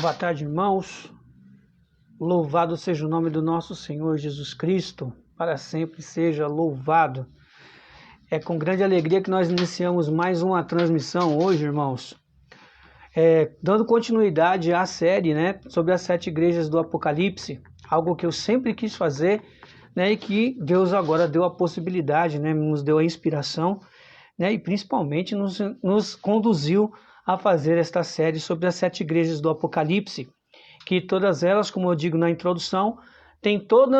Boa tarde, irmãos. Louvado seja o nome do nosso Senhor Jesus Cristo, para sempre seja louvado. É com grande alegria que nós iniciamos mais uma transmissão hoje, irmãos. Dando continuidade à série, sobre as 7 igrejas do Apocalipse, algo que eu sempre quis fazer, e que Deus agora deu a possibilidade, nos deu a inspiração, e principalmente nos conduziu a fazer esta série sobre as 7 igrejas do Apocalipse, que todas elas, como eu digo na introdução, tem tudo,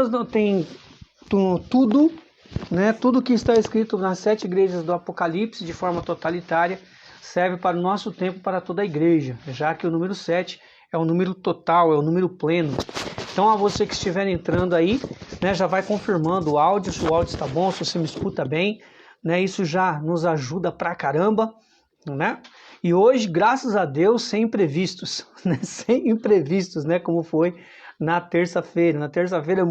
tudo que está escrito nas 7 igrejas do Apocalipse de forma totalitária serve para o nosso tempo, para toda a igreja, já que o número 7 é o número total, é o número pleno. Então, a você que estiver entrando aí, já vai confirmando o áudio, se o áudio está bom, se você me escuta bem, isso já nos ajuda pra caramba, E hoje, graças a Deus, sem imprevistos, sem imprevistos, como foi na terça-feira. Na terça-feira,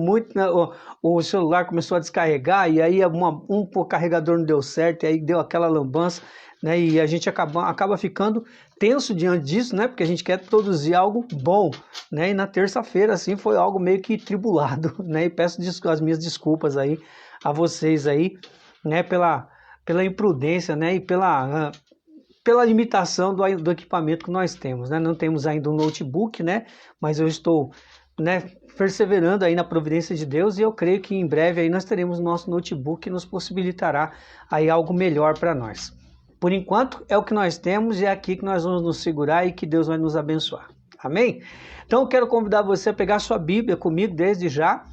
o celular começou a descarregar e aí um carregador não deu certo, e aí deu aquela lambança, e a gente acaba ficando tenso diante disso, porque a gente quer produzir algo bom, E na terça-feira, assim, foi algo meio que tribulado, E peço as minhas desculpas aí a vocês aí, pela imprudência, e pela limitação do equipamento que nós temos, Não temos ainda um notebook, mas eu estou, perseverando aí na providência de Deus, e eu creio que em breve aí nós teremos nosso notebook que nos possibilitará aí algo melhor para nós. Por enquanto é o que nós temos e é aqui que nós vamos nos segurar e que Deus vai nos abençoar. Amém? Então eu quero convidar você a pegar sua Bíblia comigo desde já,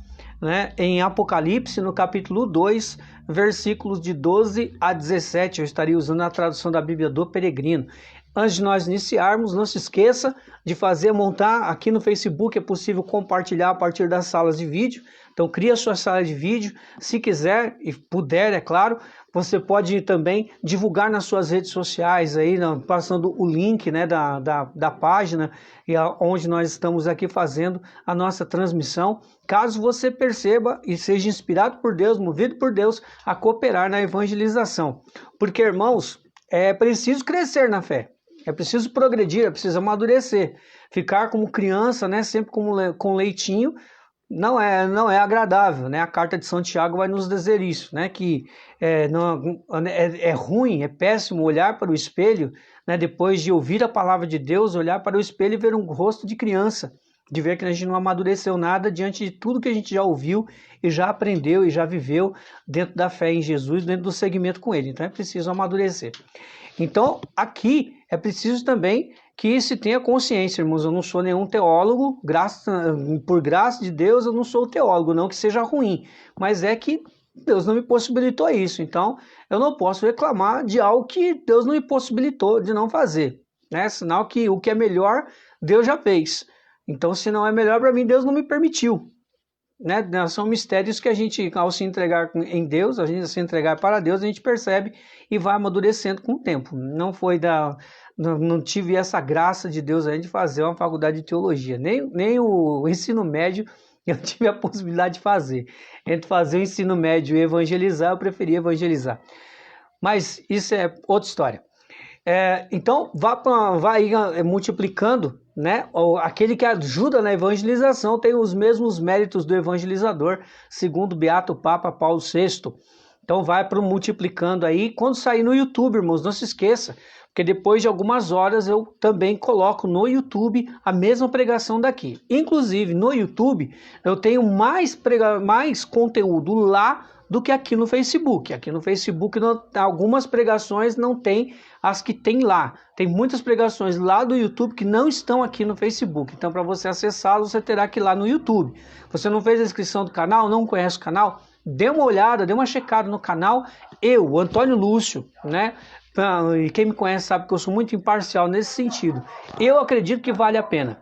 em Apocalipse, no capítulo 2, versículos de 12 a 17, eu estaria usando a tradução da Bíblia do Peregrino. Antes de nós iniciarmos, não se esqueça de montar aqui no Facebook, é possível compartilhar a partir das salas de vídeo, então cria a sua sala de vídeo, se quiser e puder, é claro, você pode também divulgar nas suas redes sociais, aí, passando o link da página onde nós estamos aqui fazendo a nossa transmissão, caso você perceba e seja inspirado por Deus, movido por Deus, a cooperar na evangelização. Porque, irmãos, é preciso crescer na fé, é preciso progredir, é preciso amadurecer. Ficar como criança, sempre com leitinho, não é agradável, A carta de São Tiago vai nos dizer isso, que é ruim, é péssimo olhar para o espelho, depois de ouvir a palavra de Deus, olhar para o espelho e ver um rosto de criança, de ver que a gente não amadureceu nada diante de tudo que a gente já ouviu e já aprendeu e já viveu dentro da fé em Jesus, dentro do segmento com Ele. Então é preciso amadurecer. Então aqui é preciso também que se tenha consciência, irmãos, eu não sou nenhum teólogo, por graça de Deus eu não sou teólogo, não que seja ruim, mas é que Deus não me possibilitou isso, então eu não posso reclamar de algo que Deus não me possibilitou de não fazer, Sinal que o que é melhor, Deus já fez, então se não é melhor para mim, Deus não me permitiu, São mistérios que a gente, ao se entregar em Deus, a gente se entregar para Deus, a gente percebe e vai amadurecendo com o tempo, não tive essa graça de Deus aí de fazer uma faculdade de teologia, nem o ensino médio eu tive a possibilidade de fazer. Entre fazer o ensino médio e evangelizar, eu preferi evangelizar. Mas isso é outra história. Então, vai multiplicando, Aquele que ajuda na evangelização tem os mesmos méritos do evangelizador, segundo o Beato Papa Paulo VI. Então, vai multiplicando aí. Quando sair no YouTube, irmãos, não se esqueça, porque depois de algumas horas eu também coloco no YouTube a mesma pregação daqui. Inclusive, no YouTube, eu tenho mais conteúdo lá do que aqui no Facebook. Aqui no Facebook, algumas pregações não tem as que tem lá. Tem muitas pregações lá do YouTube que não estão aqui no Facebook. Então, para você acessá-lo, você terá que ir lá no YouTube. Você não fez a inscrição do canal, não conhece o canal? Dê uma olhada, dê uma checada no canal. Eu, Antônio Lúcio, E quem me conhece sabe que eu sou muito imparcial nesse sentido. Eu acredito que vale a pena.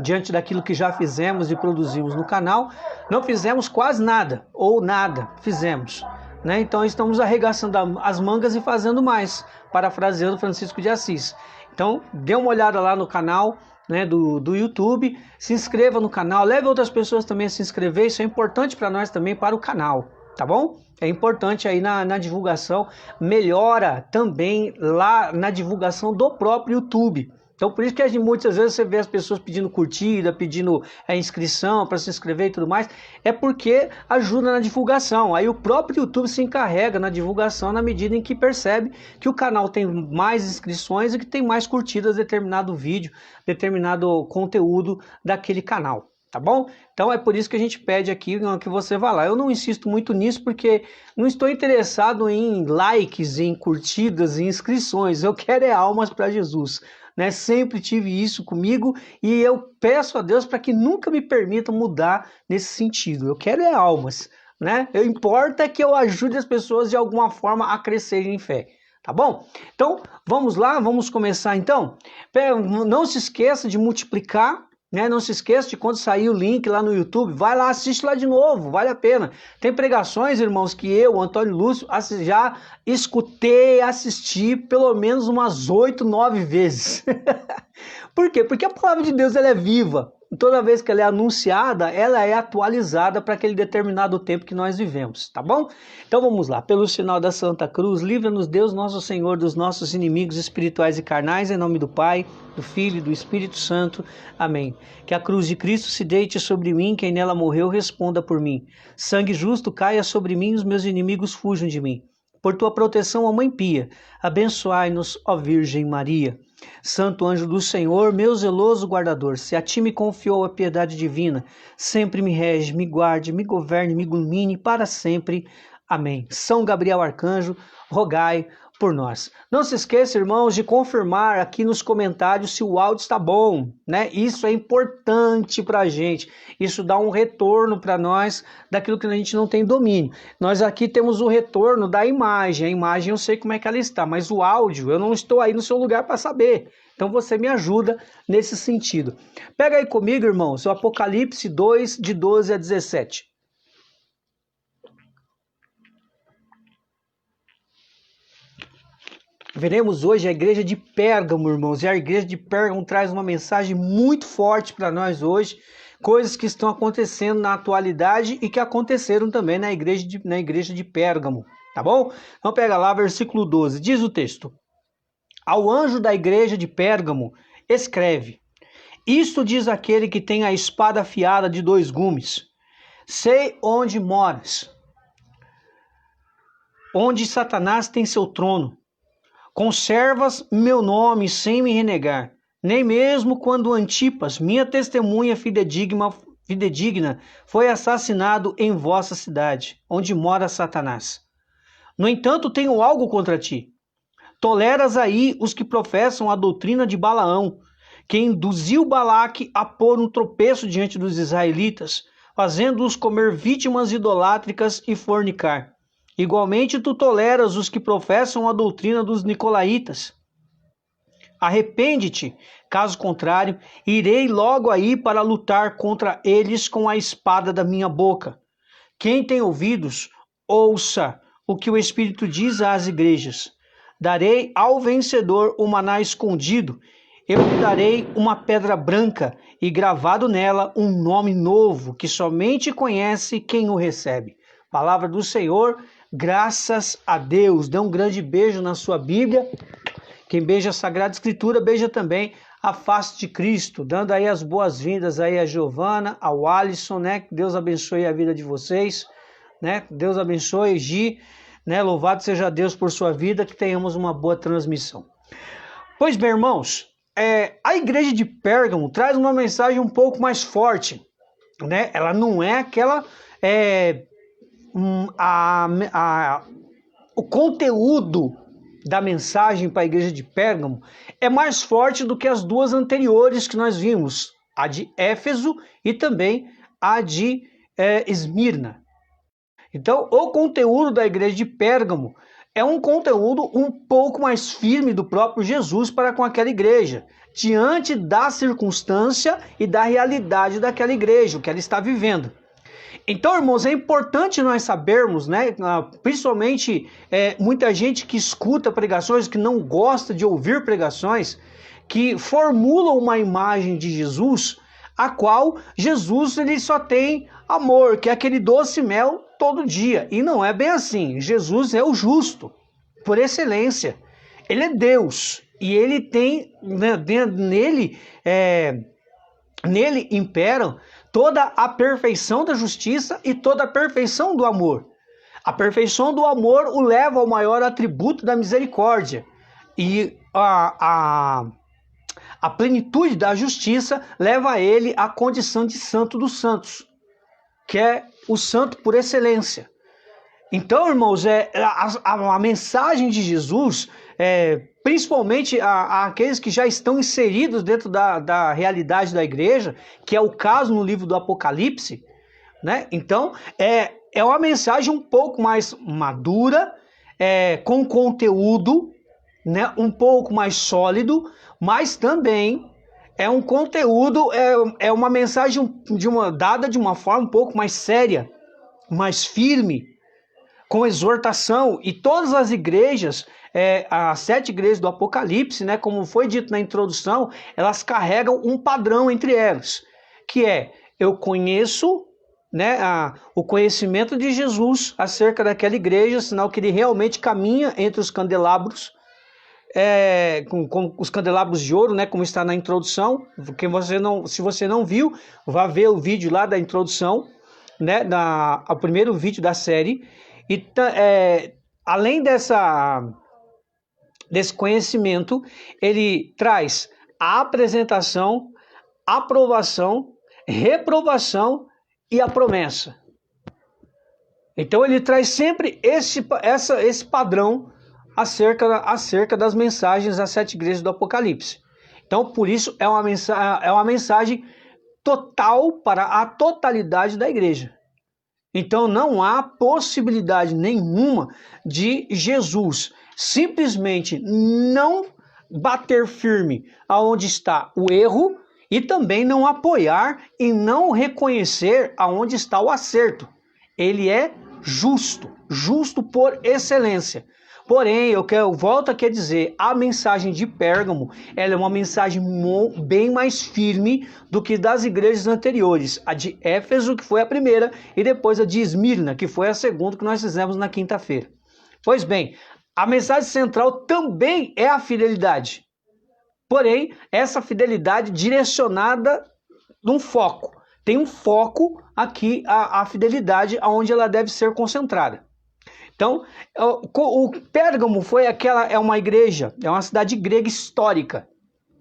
Diante daquilo que já fizemos e produzimos no canal, não fizemos quase nada, ou nada fizemos. Então estamos arregaçando as mangas e fazendo mais, parafraseando Francisco de Assis. Então dê uma olhada lá no canal do YouTube, se inscreva no canal, leve outras pessoas também a se inscrever, isso é importante para nós também, para o canal. Tá bom? É importante aí na divulgação, melhora também lá na divulgação do próprio YouTube. Então, por isso que muitas vezes você vê as pessoas pedindo curtida, pedindo inscrição para se inscrever e tudo mais, é porque ajuda na divulgação. Aí o próprio YouTube se encarrega na divulgação na medida em que percebe que o canal tem mais inscrições e que tem mais curtidas determinado vídeo, determinado conteúdo daquele canal. Tá bom? Então é por isso que a gente pede aqui que você vá lá. Eu não insisto muito nisso porque não estou interessado em likes, em curtidas, em inscrições. Eu quero é almas para Jesus, né? Sempre tive isso comigo e eu peço a Deus para que nunca me permita mudar nesse sentido. Eu quero é almas, né? O importa é que eu ajude as pessoas de alguma forma a crescerem em fé. Tá bom? Então vamos lá, vamos começar então. Não se esqueça de multiplicar. Não se esqueça de quando sair o link lá no YouTube, vai lá, assiste lá de novo, vale a pena. Tem pregações, irmãos, que eu, Antônio Lúcio, já escutei, assisti pelo menos umas 8, 9 vezes. Por quê? Porque a palavra de Deus ela é viva. Toda vez que ela é anunciada, ela é atualizada para aquele determinado tempo que nós vivemos, tá bom? Então vamos lá. Pelo sinal da Santa Cruz, livra-nos Deus nosso Senhor dos nossos inimigos espirituais e carnais, em nome do Pai, do Filho e do Espírito Santo. Amém. Que a cruz de Cristo se deite sobre mim, quem nela morreu responda por mim. Sangue justo caia sobre mim, os meus inimigos fujam de mim. Por tua proteção, ó Mãe Pia, abençoai-nos, ó Virgem Maria. Santo anjo do Senhor, meu zeloso guardador, se a ti me confiou a piedade divina, sempre me rege, me guarde, me governe, me ilumine para sempre. Amém. São Gabriel Arcanjo, rogai por nós. Não se esqueça, irmãos, de confirmar aqui nos comentários se o áudio está bom, né? Isso é importante para a gente. Isso dá um retorno para nós daquilo que a gente não tem domínio. Nós aqui temos o retorno da imagem. A imagem eu sei como é que ela está, mas o áudio eu não estou aí no seu lugar para saber. Então você me ajuda nesse sentido. Pega aí comigo, irmãos, o Apocalipse 2, de 12 a 17. Veremos hoje a igreja de Pérgamo, irmãos, e a igreja de Pérgamo traz uma mensagem muito forte para nós hoje, coisas que estão acontecendo na atualidade e que aconteceram também na igreja de Pérgamo, tá bom? Então pega lá, versículo 12, diz o texto: Ao anjo da igreja de Pérgamo, escreve: Isto diz aquele que tem a espada afiada de 2 gumes. Sei onde moras, onde Satanás tem seu trono. Conservas meu nome sem me renegar, nem mesmo quando Antipas, minha testemunha fidedigna, foi assassinado em vossa cidade, onde mora Satanás. No entanto, tenho algo contra ti. Toleras aí os que professam a doutrina de Balaão, que induziu Balaque a pôr um tropeço diante dos israelitas, fazendo-os comer vítimas idolátricas e fornicar. Igualmente tu toleras os que professam a doutrina dos nicolaítas. Arrepende-te, caso contrário, irei logo aí para lutar contra eles com a espada da minha boca. Quem tem ouvidos, ouça o que o Espírito diz às igrejas. Darei ao vencedor o maná escondido, eu lhe darei uma pedra branca e gravado nela um nome novo, que somente conhece quem o recebe. Palavra do Senhor. Graças a Deus. Dê um grande beijo na sua Bíblia. Quem beija a Sagrada Escritura, beija também a face de Cristo. Dando aí as boas-vindas aí a Giovana, ao Alisson, né? Que Deus abençoe a vida de vocês, né? Deus abençoe, Gi, né? Louvado seja Deus por sua vida, que tenhamos uma boa transmissão. Pois bem, irmãos, a igreja de Pérgamo traz uma mensagem um pouco mais forte, né? Ela não é aquela... o conteúdo da mensagem para a igreja de Pérgamo é mais forte do que as duas anteriores que nós vimos, a de Éfeso e também a de Esmirna. Então, o conteúdo da igreja de Pérgamo é um conteúdo um pouco mais firme do próprio Jesus para com aquela igreja, diante da circunstância e da realidade daquela igreja, o que ela está vivendo. Então, irmãos, é importante nós sabermos, né, principalmente muita gente que escuta pregações, que não gosta de ouvir pregações, que formulam uma imagem de Jesus, a qual Jesus ele só tem amor, que é aquele doce mel todo dia. E não é bem assim. Jesus é o justo, por excelência. Ele é Deus e ele tem, né, nele imperam toda a perfeição da justiça e toda a perfeição do amor. A perfeição do amor o leva ao maior atributo da misericórdia e a plenitude da justiça leva ele à condição de santo dos santos, que é o santo por excelência. Então, irmãos, a mensagem de Jesus, principalmente aqueles que já estão inseridos dentro da realidade da igreja, que é o caso no livro do Apocalipse, né? Então, é uma mensagem um pouco mais madura, com conteúdo, né, um pouco mais sólido, mas também é um conteúdo, é uma mensagem dada de uma forma um pouco mais séria, mais firme, com exortação. E todas as igrejas, as 7 igrejas do Apocalipse, né, como foi dito na introdução, elas carregam um padrão entre elas, que eu conheço, né, o conhecimento de Jesus acerca daquela igreja, sinal que ele realmente caminha entre os candelabros, com os candelabros de ouro, né, como está na introdução. Porque se você não viu, vá ver o vídeo lá da introdução, né, o primeiro vídeo da série. E além desse conhecimento, ele traz a apresentação, aprovação, reprovação e a promessa. Então ele traz sempre esse padrão acerca das mensagens das 7 igrejas do Apocalipse. Então, por isso, é uma mensagem total para a totalidade da igreja. Então não há possibilidade nenhuma de Jesus simplesmente não bater firme aonde está o erro e também não apoiar e não reconhecer aonde está o acerto. Ele é justo por excelência. Porém, eu volto aqui a dizer, a mensagem de Pérgamo, ela é uma mensagem bem mais firme do que das igrejas anteriores. A de Éfeso, que foi a primeira, e depois a de Esmirna, que foi a segunda que nós fizemos na quinta-feira. Pois bem, a mensagem central também é a fidelidade. Porém, essa fidelidade direcionada num foco. Tem um foco aqui, a fidelidade, onde ela deve ser concentrada. Então, o Pérgamo é uma igreja, é uma cidade grega histórica,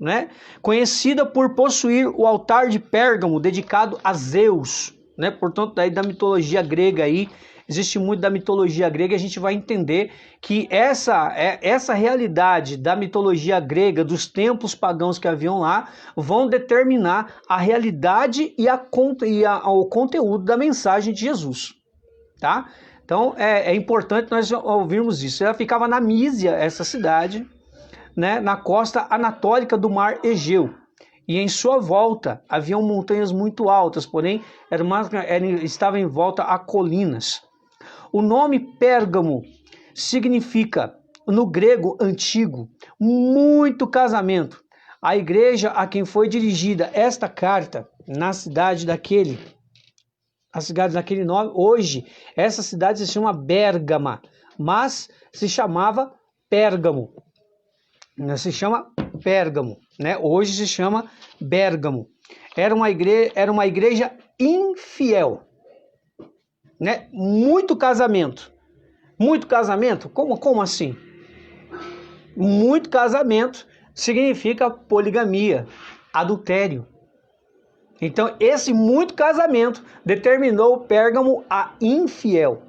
né? Conhecida por possuir o altar de Pérgamo dedicado a Zeus, né? Portanto, daí da mitologia grega aí, existe muito da mitologia grega, a gente vai entender que essa realidade da mitologia grega, dos templos pagãos que haviam lá, vão determinar a realidade e o conteúdo da mensagem de Jesus, tá? Então, é importante nós ouvirmos isso. Ela ficava na Mísia, essa cidade, né, na costa anatólica do mar Egeu. E em sua volta haviam montanhas muito altas, porém estava em volta a colinas. O nome Pérgamo significa, no grego antigo, muito casamento. A igreja a quem foi dirigida esta carta, na cidade daquele nome, hoje, essa cidade se chama Bérgama, mas se chamava Pérgamo. Se chama Pérgamo, né? Hoje se chama Bérgamo. Era uma igreja infiel, né? Muito casamento. Muito casamento? Como assim? Muito casamento significa poligamia, adultério. Então, esse muito casamento determinou Pérgamo a infiel,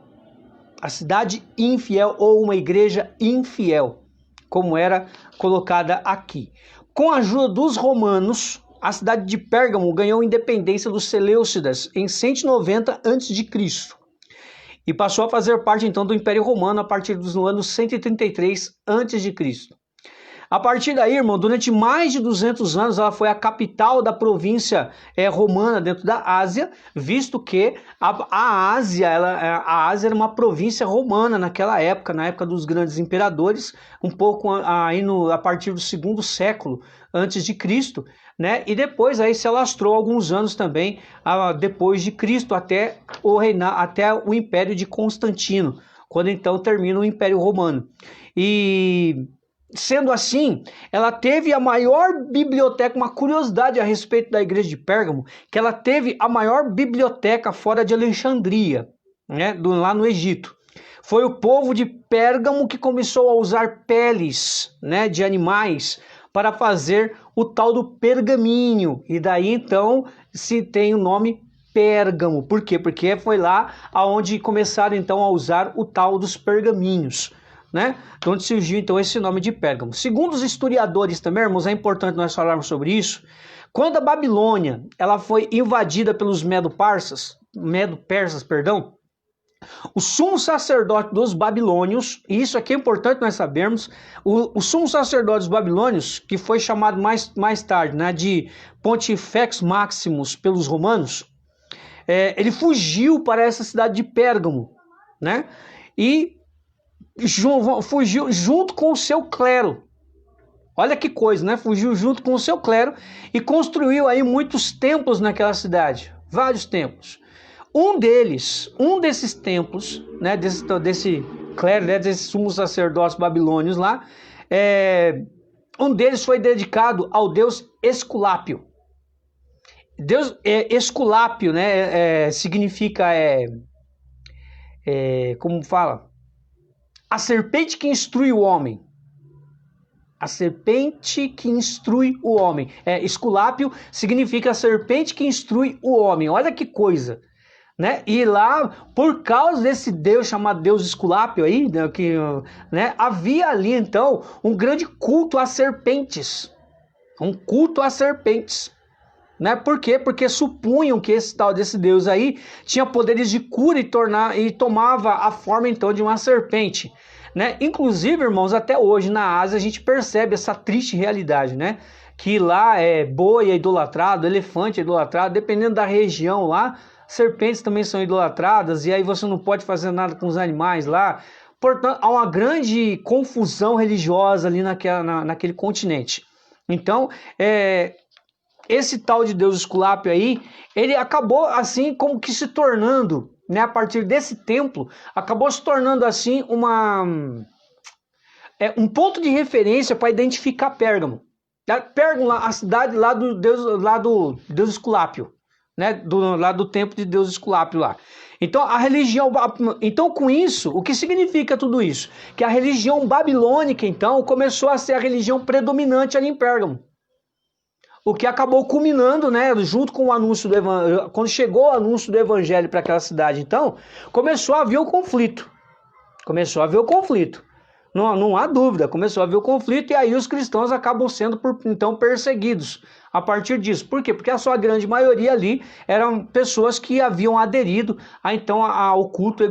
a cidade infiel ou uma igreja infiel, como era colocada aqui. Com a ajuda dos romanos, a cidade de Pérgamo ganhou independência dos Seleucidas em 190 a.C. e passou a fazer parte então do Império Romano a partir dos anos 133 a.C. A partir daí, irmão, durante mais de 200 anos, ela foi a capital da província romana dentro da Ásia, visto que a Ásia era uma província romana naquela época, na época dos grandes imperadores, um pouco aí a partir do 2º século antes de Cristo, né? E depois aí se alastrou alguns anos também depois de Cristo até o Império de Constantino, quando então termina o Império Romano. E sendo assim, ela teve a maior biblioteca, uma curiosidade a respeito da igreja de Pérgamo, que ela teve a maior biblioteca fora de Alexandria, né, lá no Egito. Foi o povo de Pérgamo que começou a usar peles, né, de animais para fazer o tal do pergaminho. E daí então se tem o nome Pérgamo. Por quê? Porque foi lá aonde começaram então a usar o tal dos pergaminhos, né? De onde surgiu então esse nome de Pérgamo. Segundo os historiadores também, irmãos, é importante nós falarmos sobre isso. Quando a Babilônia ela foi invadida pelos Medo-Persas, o sumo sacerdote dos babilônios, e isso aqui é importante nós sabermos, o sumo sacerdote dos babilônios, que foi chamado mais tarde, né, de Pontifex Maximus pelos romanos, ele fugiu para essa cidade de Pérgamo, né, e fugiu junto com o seu clero. Olha que coisa, né? Fugiu junto com o seu clero e construiu aí muitos templos naquela cidade, vários templos. Um desses templos, né, desse clero, né, desses sumos sacerdotes babilônios lá, um deles foi dedicado ao deus Esculápio. Deus Esculápio, né, significa, como fala? A serpente que instrui o homem. A serpente que instrui o homem. Esculápio significa a serpente que instrui o homem. Olha que coisa. Né? E lá, por causa desse deus chamado Deus Esculápio aí, né, havia ali então um grande culto às serpentes. Um culto às serpentes. Né? Por quê? Porque supunham que esse tal desse deus aí tinha poderes de cura e tomava a forma então de uma serpente. Né? Inclusive, irmãos, até hoje na Ásia a gente percebe essa triste realidade, né? Que lá boi é idolatrado, elefante é idolatrado, dependendo da região lá, serpentes também são idolatradas, e aí você não pode fazer nada com os animais lá. Portanto, há uma grande confusão religiosa ali naquele continente. Então, esse tal de Deus Esculápio aí, ele acabou assim como que se tornando, né, a partir desse templo, acabou se tornando assim um ponto de referência para identificar Pérgamo. Pérgamo, a cidade lá do Deus Esculápio, né, lá do templo de Deus Esculápio lá. Então a religião, então com isso, o que significa tudo isso? Que a religião babilônica então começou a ser a religião predominante ali em Pérgamo. O que acabou culminando, né, junto com o anúncio do evangelho, quando chegou o anúncio do evangelho para aquela cidade, então, começou a haver o conflito. Começou a haver o conflito. Não há dúvida, começou a haver o conflito e aí os cristãos acabam sendo, então, perseguidos a partir disso. Por quê? Porque a sua grande maioria ali eram pessoas que haviam aderido ao culto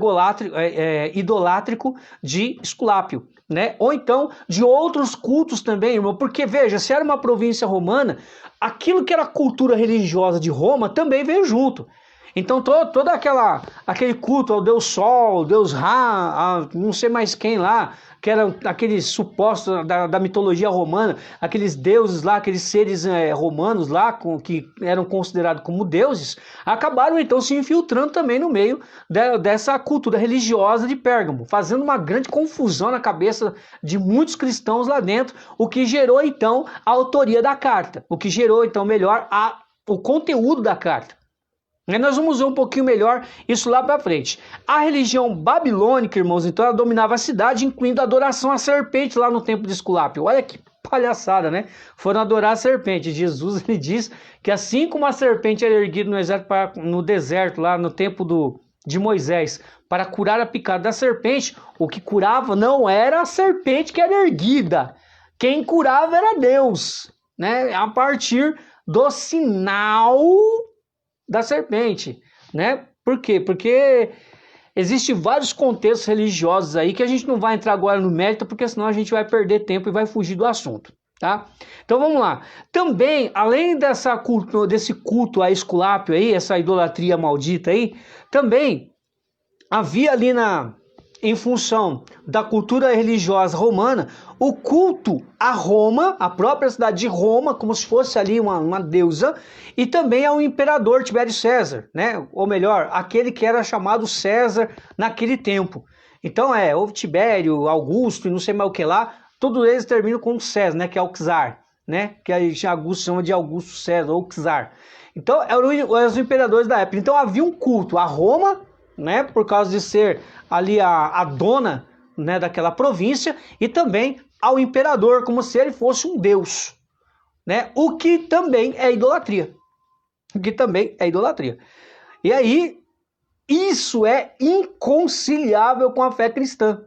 idolátrico de Esculápio, né? Ou então de outros cultos também, irmão. Porque, veja, se era uma província romana, aquilo que era cultura religiosa de Roma também veio junto. Então todo aquele culto ao Deus Sol, Deus Ra, não sei mais quem lá, que eram aqueles supostos da mitologia romana, aqueles deuses lá, aqueles seres romanos lá, que eram considerados como deuses, acabaram então se infiltrando também no meio dessa cultura religiosa de Pérgamo, fazendo uma grande confusão na cabeça de muitos cristãos lá dentro, o que gerou então a autoria da carta, o que gerou então melhor o conteúdo da carta. Nós vamos ver um pouquinho melhor isso lá para frente. A religião babilônica, irmãos, então ela dominava a cidade, incluindo a adoração à serpente lá no templo de Esculápio. Olha que palhaçada, né? Foram adorar a serpente. Jesus, ele diz que assim como a serpente era erguida no deserto, lá no tempo de Moisés, para curar a picada da serpente, o que curava não era a serpente que era erguida. Quem curava era Deus, né? A partir do sinal da serpente, né? Por quê? Porque existem vários contextos religiosos aí que a gente não vai entrar agora no mérito, porque senão a gente vai perder tempo e vai fugir do assunto, tá? Então vamos lá. Também, além desse culto a Esculápio aí, essa idolatria maldita aí, também havia ali em função da cultura religiosa romana, o culto a Roma, a própria cidade de Roma, como se fosse ali uma deusa, e também ao imperador Tibério César, né? Ou melhor, aquele que era chamado César naquele tempo. Então houve Tibério, Augusto e não sei mais o que lá, todos eles terminam com César, né, que é o czar, né, que a Augusto chama de Augusto César, ou czar. Então, eram os imperadores da época. Então, havia um culto a Roma, né, por causa de ser ali a dona, né, daquela província, e também ao imperador, como se ele fosse um deus, né, o que também é idolatria. O que também é idolatria. E aí, isso é inconciliável com a fé cristã.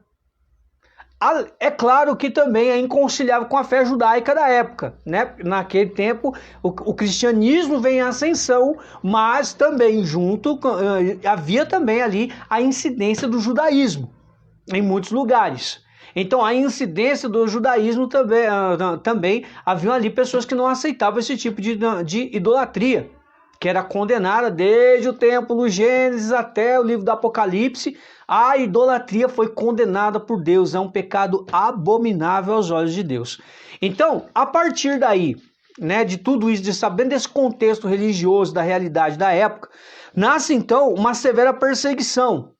É claro que também é inconciliável com a fé judaica da época, né? Naquele tempo, o cristianismo vem em ascensão, mas também junto havia também ali a incidência do judaísmo em muitos lugares. Então, a incidência do judaísmo também haviam ali pessoas que não aceitavam esse tipo de idolatria, que era condenada desde o tempo do Gênesis até o livro do Apocalipse. A idolatria foi condenada por Deus, é um pecado abominável aos olhos de Deus. Então, a partir daí, né, de tudo isso, de sabendo desse contexto religioso, da realidade da época, nasce então uma severa perseguição.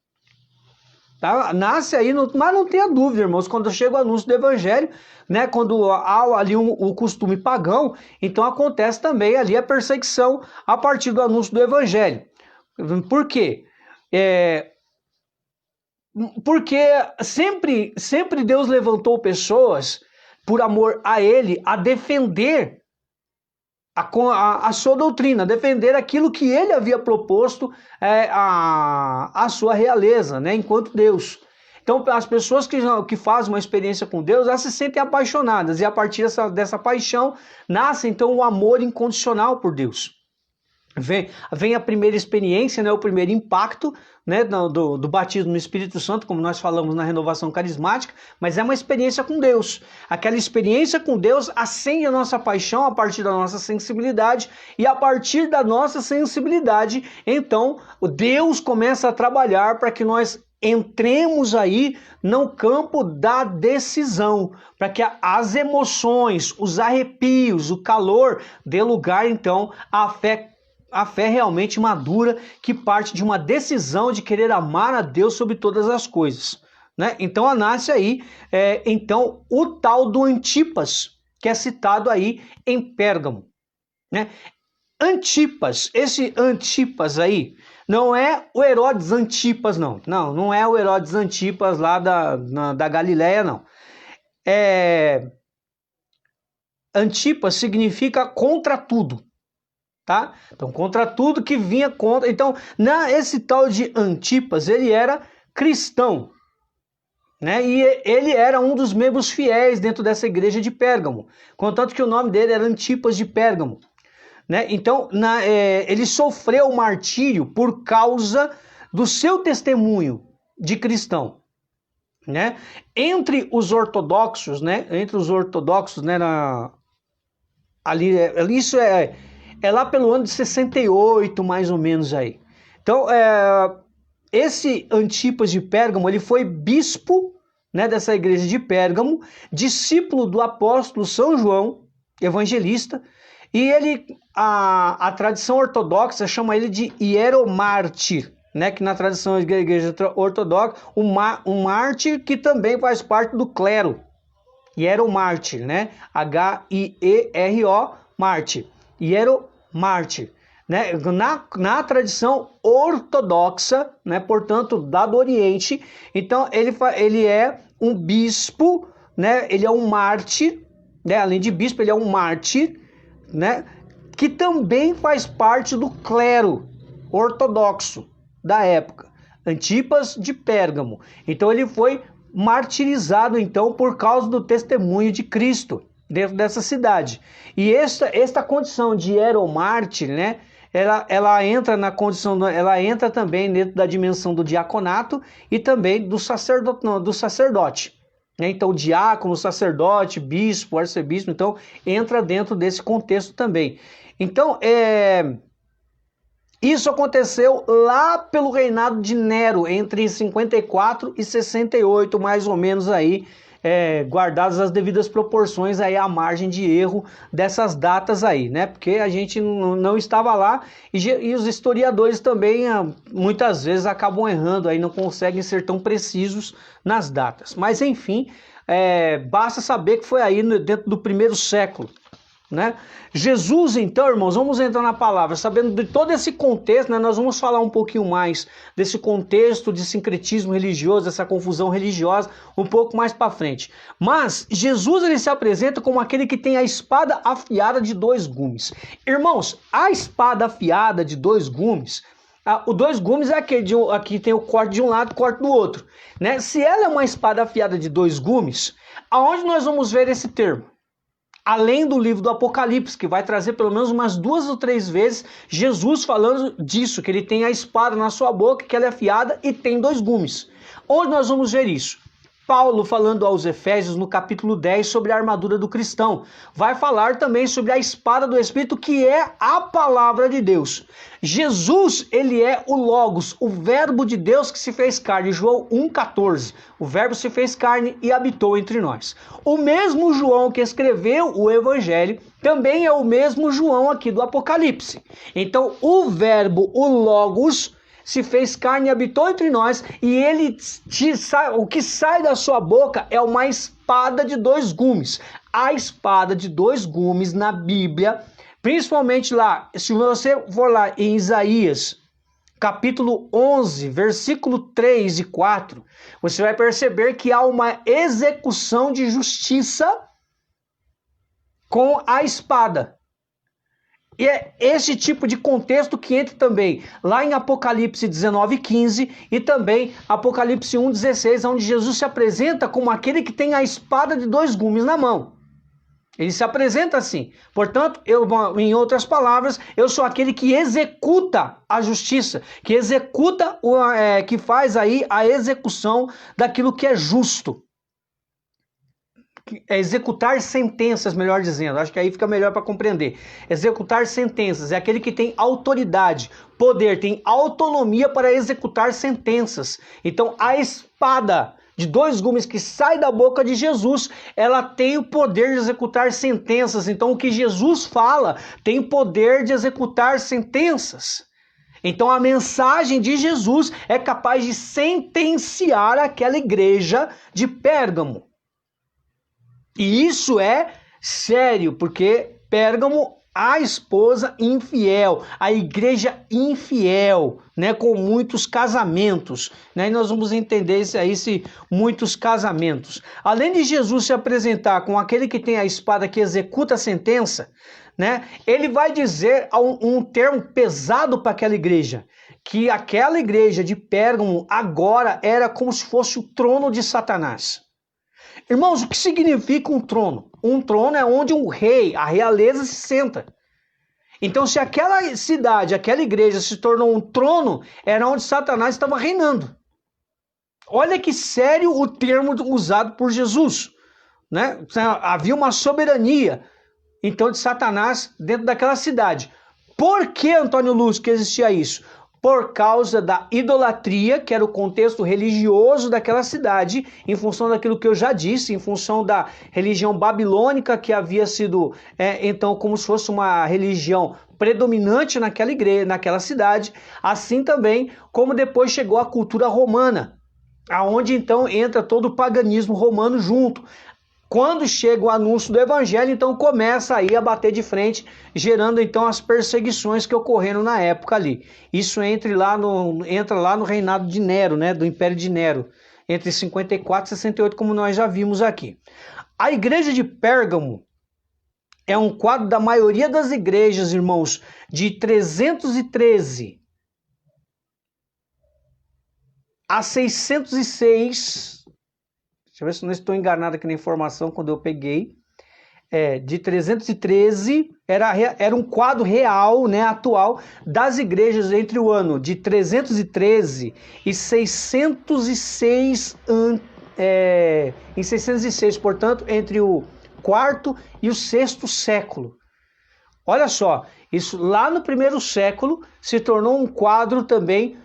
Tá? Nasce aí, mas não tenha dúvida, irmãos, quando chega o anúncio do evangelho, né, quando há ali o costume pagão, então acontece também ali a perseguição a partir do anúncio do evangelho. Por quê? Porque sempre Deus levantou pessoas, por amor a Ele, a defender a sua doutrina, defender aquilo que Ele havia proposto a sua realeza, né, enquanto Deus. Então, as pessoas que fazem uma experiência com Deus, elas se sentem apaixonadas, e a partir dessa paixão nasce então o amor incondicional por Deus. Vem a primeira experiência, né, o primeiro impacto, né, do batismo no Espírito Santo, como nós falamos na renovação carismática, mas é uma experiência com Deus. Aquela experiência com Deus acende a nossa paixão a partir da nossa sensibilidade, e a partir da nossa sensibilidade, então, Deus começa a trabalhar para que nós entremos aí no campo da decisão, para que as emoções, os arrepios, o calor dê lugar então à fé realmente madura, que parte de uma decisão de querer amar a Deus sobre todas as coisas, né? Então nasce aí então o tal do Antipas, que é citado aí em Pérgamo, né? Antipas, esse Antipas aí, não é o Herodes Antipas, não é o Herodes Antipas lá da Galileia, não. Antipas significa contra tudo. Tá? Então, contra tudo que vinha contra. Então, esse tal de Antipas, ele era cristão, né? E ele era um dos membros fiéis dentro dessa igreja de Pérgamo, contanto que o nome dele era Antipas de Pérgamo, né? Então, ele sofreu o martírio por causa do seu testemunho de cristão, né? Entre os ortodoxos, né? Isso é lá pelo ano de 68, mais ou menos aí. Então, esse Antipas de Pérgamo, ele foi bispo, né, dessa igreja de Pérgamo, discípulo do apóstolo São João, evangelista, e a tradição ortodoxa chama ele de hieromártir, né, que na tradição da igreja ortodoxa, um mártir que também faz parte do clero, hieromártir, né, H-I-E-R-O, mártir, hieromártir, né? Na tradição ortodoxa, né? Portanto, da do Oriente, então ele é um bispo, né? Ele é um mártir, né? Além de bispo, ele é um mártir, né? Que também faz parte do clero ortodoxo da época, Antipas de Pérgamo. Então ele foi martirizado então por causa do testemunho de Cristo dentro dessa cidade. E esta condição de hieromártir, né, ela entra na condição, ela entra também dentro da dimensão do diaconato e também do sacerdote. Né? Então, diácono, sacerdote, bispo, arcebispo, então entra dentro desse contexto também. Então, isso aconteceu lá pelo reinado de Nero, entre 54 e 68, mais ou menos aí, guardadas as devidas proporções aí à margem de erro dessas datas aí, né? Porque a gente não estava lá e os historiadores também muitas vezes acabam errando aí, não conseguem ser tão precisos nas datas. Mas enfim, basta saber que foi aí dentro do primeiro século, né? Jesus, então, irmãos, vamos entrar na palavra, sabendo de todo esse contexto, né, nós vamos falar um pouquinho mais desse contexto de sincretismo religioso, dessa confusão religiosa, um pouco mais para frente. Mas Jesus, ele se apresenta como aquele que tem a espada afiada de dois gumes. Irmãos, a espada afiada de dois gumes, o dois gumes é aquele aqui tem o corte de um lado e o corte do outro, né? Se ela é uma espada afiada de dois gumes, aonde nós vamos ver esse termo? Além do livro do Apocalipse, que vai trazer pelo menos umas 2 ou 3 vezes Jesus falando disso, que ele tem a espada na sua boca, que ela é afiada e tem dois gumes. Onde nós vamos ver isso? Paulo falando aos Efésios no capítulo 10 sobre a armadura do cristão. Vai falar também sobre a espada do Espírito, que é a palavra de Deus. Jesus, ele é o Logos, o verbo de Deus que se fez carne. João 1,14. O verbo se fez carne e habitou entre nós. O mesmo João que escreveu o Evangelho também é o mesmo João aqui do Apocalipse. Então, o verbo, o Logos, se fez carne e habitou entre nós, e o que sai da sua boca é uma espada de dois gumes. A espada de dois gumes na Bíblia, principalmente lá, se você for lá em Isaías, capítulo 11, versículo 3 e 4, você vai perceber que há uma execução de justiça com a espada. E é esse tipo de contexto que entra também lá em Apocalipse 19:15 e também Apocalipse 1:16, onde Jesus se apresenta como aquele que tem a espada de dois gumes na mão. Ele se apresenta assim. Portanto, em outras palavras, eu sou aquele que executa a justiça, que executa, que faz aí a execução daquilo que é justo. Executar sentenças, melhor dizendo, acho que aí fica melhor para compreender. Executar sentenças é aquele que tem autoridade, poder, tem autonomia para executar sentenças. Então a espada de dois gumes que sai da boca de Jesus, ela tem o poder de executar sentenças. Então o que Jesus fala tem poder de executar sentenças. Então a mensagem de Jesus é capaz de sentenciar aquela igreja de Pérgamo. E isso é sério, porque Pérgamo, a esposa infiel, a igreja infiel, né, com muitos casamentos, né, e nós vamos entender isso aí, muitos casamentos. Além de Jesus se apresentar com aquele que tem a espada que executa a sentença, né, ele vai dizer um termo pesado para aquela igreja, que aquela igreja de Pérgamo agora era como se fosse o trono de Satanás. Irmãos, o que significa um trono? Um trono é onde um rei, a realeza, se senta. Então, se aquela cidade, aquela igreja se tornou um trono, era onde Satanás estava reinando. Olha que sério o termo usado por Jesus, né? Havia uma soberania, então, de Satanás dentro daquela cidade. Por que, Antônio Luz, que existia isso? Por causa da idolatria, que era o contexto religioso daquela cidade, em função daquilo que eu já disse, em função da religião babilônica, que havia sido, então, como se fosse uma religião predominante naquela igreja, naquela cidade, assim também como depois chegou a cultura romana, aonde então entra todo o paganismo romano junto. Quando chega o anúncio do evangelho, então começa aí a bater de frente, gerando então as perseguições que ocorreram na época ali. Isso entra lá no reinado de Nero, né, do Império de Nero, entre 54 e 68, como nós já vimos aqui. A igreja de Pérgamo é um quadro da maioria das igrejas, irmãos, de 313 a 606. Deixa eu ver se não estou enganado aqui na informação quando eu peguei. De 313, era um quadro real, né, atual, das igrejas entre o ano de 313 e 606, em 606, portanto, entre o quarto e o sexto século. Olha só, isso lá no primeiro século se tornou um quadro também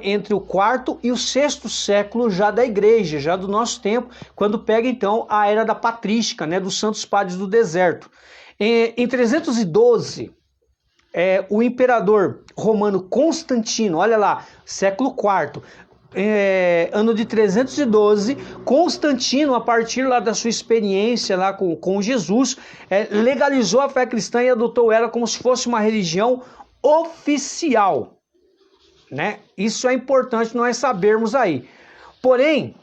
entre o quarto e o sexto século já da igreja, já do nosso tempo, quando pega então a era da patrística, né, dos santos padres do deserto. Em 312, o imperador romano Constantino, olha lá, século IV, ano de 312, Constantino, a partir lá da sua experiência lá com Jesus, legalizou a fé cristã e adotou ela como se fosse uma religião oficial, né? Isso é importante nós sabermos aí. Porém,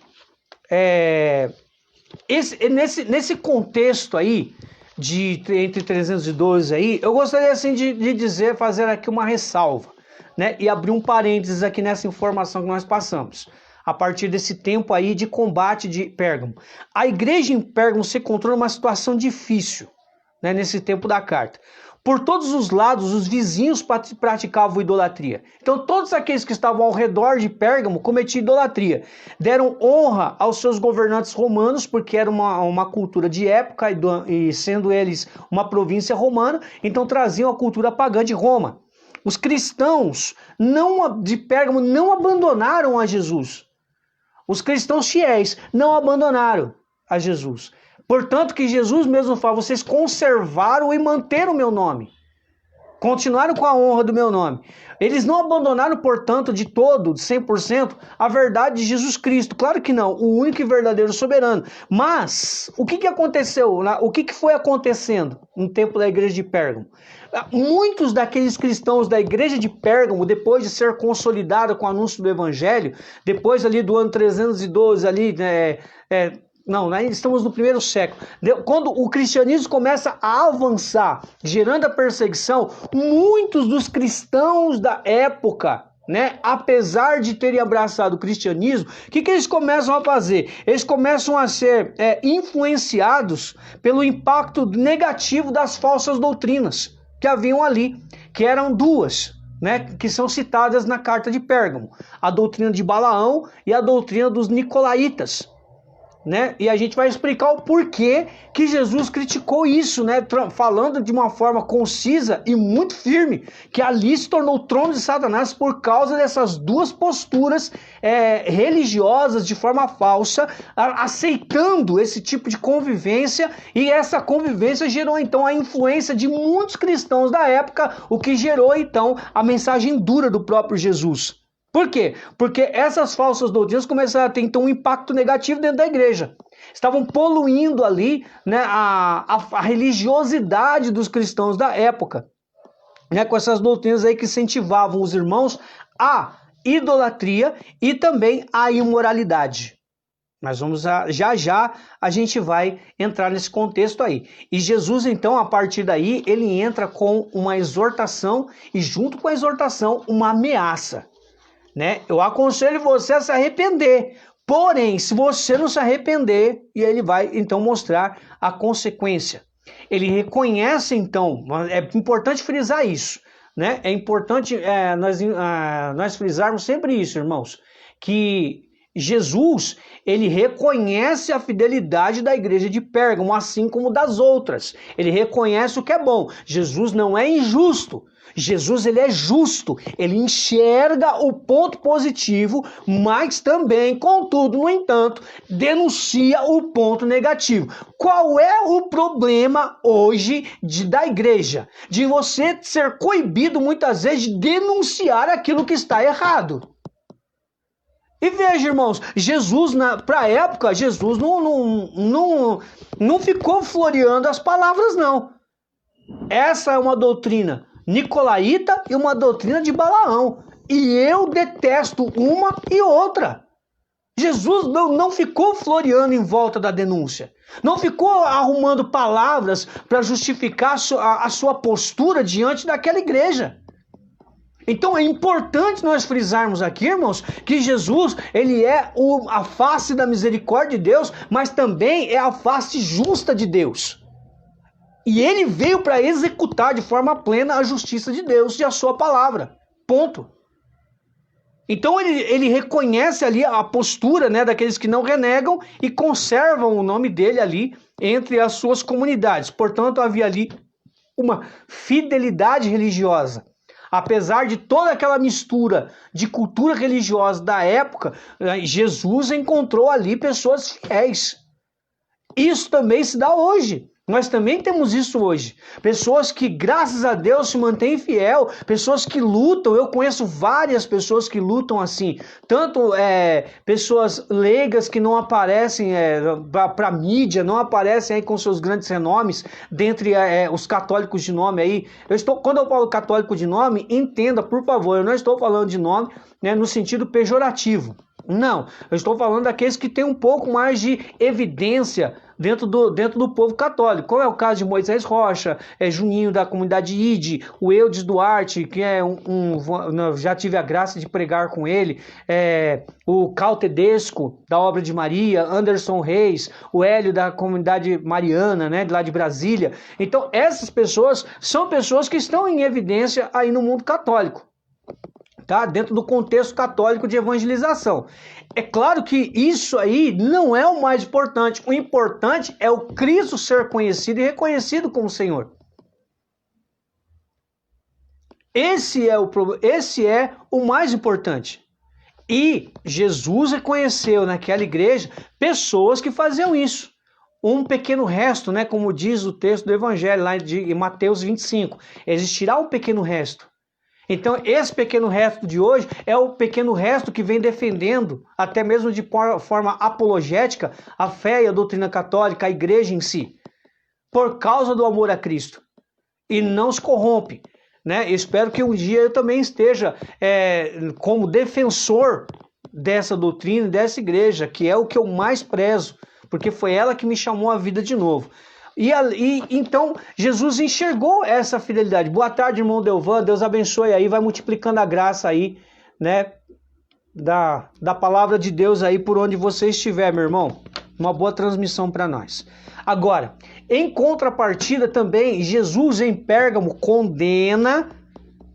nesse contexto aí, entre 312 aí, eu gostaria assim de dizer, fazer aqui uma ressalva, né? E abrir um parênteses aqui nessa informação que nós passamos. A partir desse tempo aí de combate de Pérgamo. A igreja em Pérgamo se encontrou numa situação difícil, né, nesse tempo da carta. Por todos os lados, os vizinhos praticavam idolatria. Então, todos aqueles que estavam ao redor de Pérgamo cometiam idolatria. Deram honra aos seus governantes romanos, porque era uma cultura de época, e sendo eles uma província romana, então traziam a cultura pagã de Roma. Os cristãos de Pérgamo não abandonaram a Jesus. Os cristãos fiéis não abandonaram a Jesus. Portanto, que Jesus mesmo fala, vocês conservaram e manteram o meu nome. Continuaram com a honra do meu nome. Eles não abandonaram, portanto, de todo, de 100%, a verdade de Jesus Cristo. Claro que não, o único e verdadeiro soberano. Mas, o que aconteceu? O que foi acontecendo no tempo da igreja de Pérgamo? Muitos daqueles cristãos da igreja de Pérgamo, depois de ser consolidado com o anúncio do evangelho, depois ali do ano 312, ali, estamos no primeiro século. Quando o cristianismo começa a avançar, gerando a perseguição, muitos dos cristãos da época, né, apesar de terem abraçado o cristianismo, o que eles começam a fazer? Eles começam a ser influenciados pelo impacto negativo das falsas doutrinas que haviam ali, que eram duas, né, que são citadas na carta de Pérgamo: a doutrina de Balaão e a doutrina dos nicolaítas. Né? E a gente vai explicar o porquê que Jesus criticou isso, né? Falando de uma forma concisa e muito firme, que ali se tornou o trono de Satanás por causa dessas duas posturas religiosas de forma falsa, aceitando esse tipo de convivência, e essa convivência gerou então a influência de muitos cristãos da época, o que gerou então a mensagem dura do próprio Jesus. Por quê? Porque essas falsas doutrinas começaram a ter então um impacto negativo dentro da igreja. Estavam poluindo ali, né, a religiosidade dos cristãos da época, né, com essas doutrinas aí que incentivavam os irmãos à idolatria e também à imoralidade. Mas já a gente vai entrar nesse contexto aí. E Jesus então, a partir daí, ele entra com uma exortação e junto com a exortação uma ameaça. Né? Eu aconselho você a se arrepender. Porém, se você não se arrepender, e ele vai então mostrar a consequência. Ele reconhece então, é importante frisar isso, né? É importante nós frisarmos sempre isso, irmãos, que Jesus, ele reconhece a fidelidade da igreja de Pérgamo, assim como das outras. Ele reconhece o que é bom. Jesus não é injusto. Jesus, ele é justo, ele enxerga o ponto positivo, mas também, contudo, no entanto, denuncia o ponto negativo. Qual é o problema hoje da igreja? De você ser coibido muitas vezes de denunciar aquilo que está errado. E veja, irmãos, Jesus, para a época, Jesus não ficou floreando as palavras, não. Essa é uma doutrina nicolaíta e uma doutrina de Balaão. E eu detesto uma e outra. Jesus não ficou floreando em volta da denúncia. Não ficou arrumando palavras para justificar a sua postura diante daquela igreja. Então é importante nós frisarmos aqui, irmãos, que Jesus, ele é a face da misericórdia de Deus, mas também é a face justa de Deus. E ele veio para executar de forma plena a justiça de Deus e a sua palavra. Ponto. Então ele reconhece ali a postura, né, daqueles que não renegam e conservam o nome dele ali entre as suas comunidades. Portanto, havia ali uma fidelidade religiosa. Apesar de toda aquela mistura de cultura religiosa da época, Jesus encontrou ali pessoas fiéis. Isso também se dá hoje. Nós também temos isso hoje. Pessoas que, graças a Deus, se mantêm fiel. Pessoas que lutam. Eu conheço várias pessoas que lutam assim. Tanto pessoas leigas que não aparecem para a mídia, não aparecem aí com seus grandes renomes, dentre os católicos de nome aí. Quando eu falo católico de nome, entenda, por favor, eu não estou falando de nome, né, no sentido pejorativo. Não, eu estou falando daqueles que têm um pouco mais de evidência dentro do povo católico, como é o caso de Moisés Rocha, Juninho da comunidade ID, o Eudes Duarte, que é já tive a graça de pregar com ele, o Cal Tedesco, da Obra de Maria, Anderson Reis, o Hélio da comunidade mariana, né, lá de Brasília. Então essas pessoas são pessoas que estão em evidência aí no mundo católico. Tá? Dentro do contexto católico de evangelização. É claro que isso aí não é o mais importante. O importante é o Cristo ser conhecido e reconhecido como Senhor. Esse é o mais importante. E Jesus reconheceu naquela igreja pessoas que faziam isso. Um pequeno resto, né, como diz o texto do Evangelho lá de Mateus 25. Existirá um pequeno resto. Então, esse pequeno resto de hoje é o pequeno resto que vem defendendo, até mesmo de forma apologética, a fé e a doutrina católica, a igreja em si, por causa do amor a Cristo. E não se corrompe. Né? Espero que um dia eu também esteja como defensor dessa doutrina, dessa igreja, que é o que eu mais prezo, porque foi ela que me chamou à vida de novo. E então Jesus enxergou essa fidelidade. Boa tarde, irmão Delvan, Deus abençoe aí, vai multiplicando a graça aí, né, da palavra de Deus aí por onde você estiver, meu irmão. Uma boa transmissão para nós. Agora, em contrapartida também, Jesus em Pérgamo condena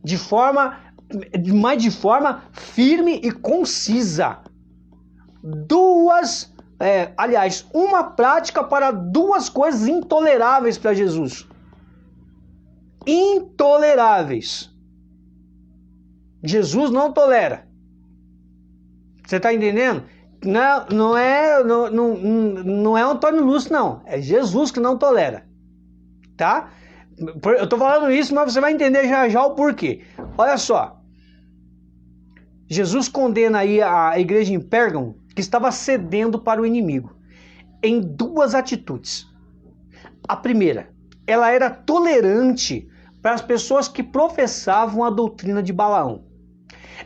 de forma firme e concisa uma prática para duas coisas intoleráveis para Jesus. Intoleráveis. Jesus não tolera. Você está entendendo? Não é Antônio Lúcio, não. É Jesus que não tolera. Tá? Eu estou falando isso, mas você vai entender já já o porquê. Olha só. Jesus condena aí a igreja em Pérgamo, que estava cedendo para o inimigo, em duas atitudes. A primeira, ela era tolerante para as pessoas que professavam a doutrina de Balaão.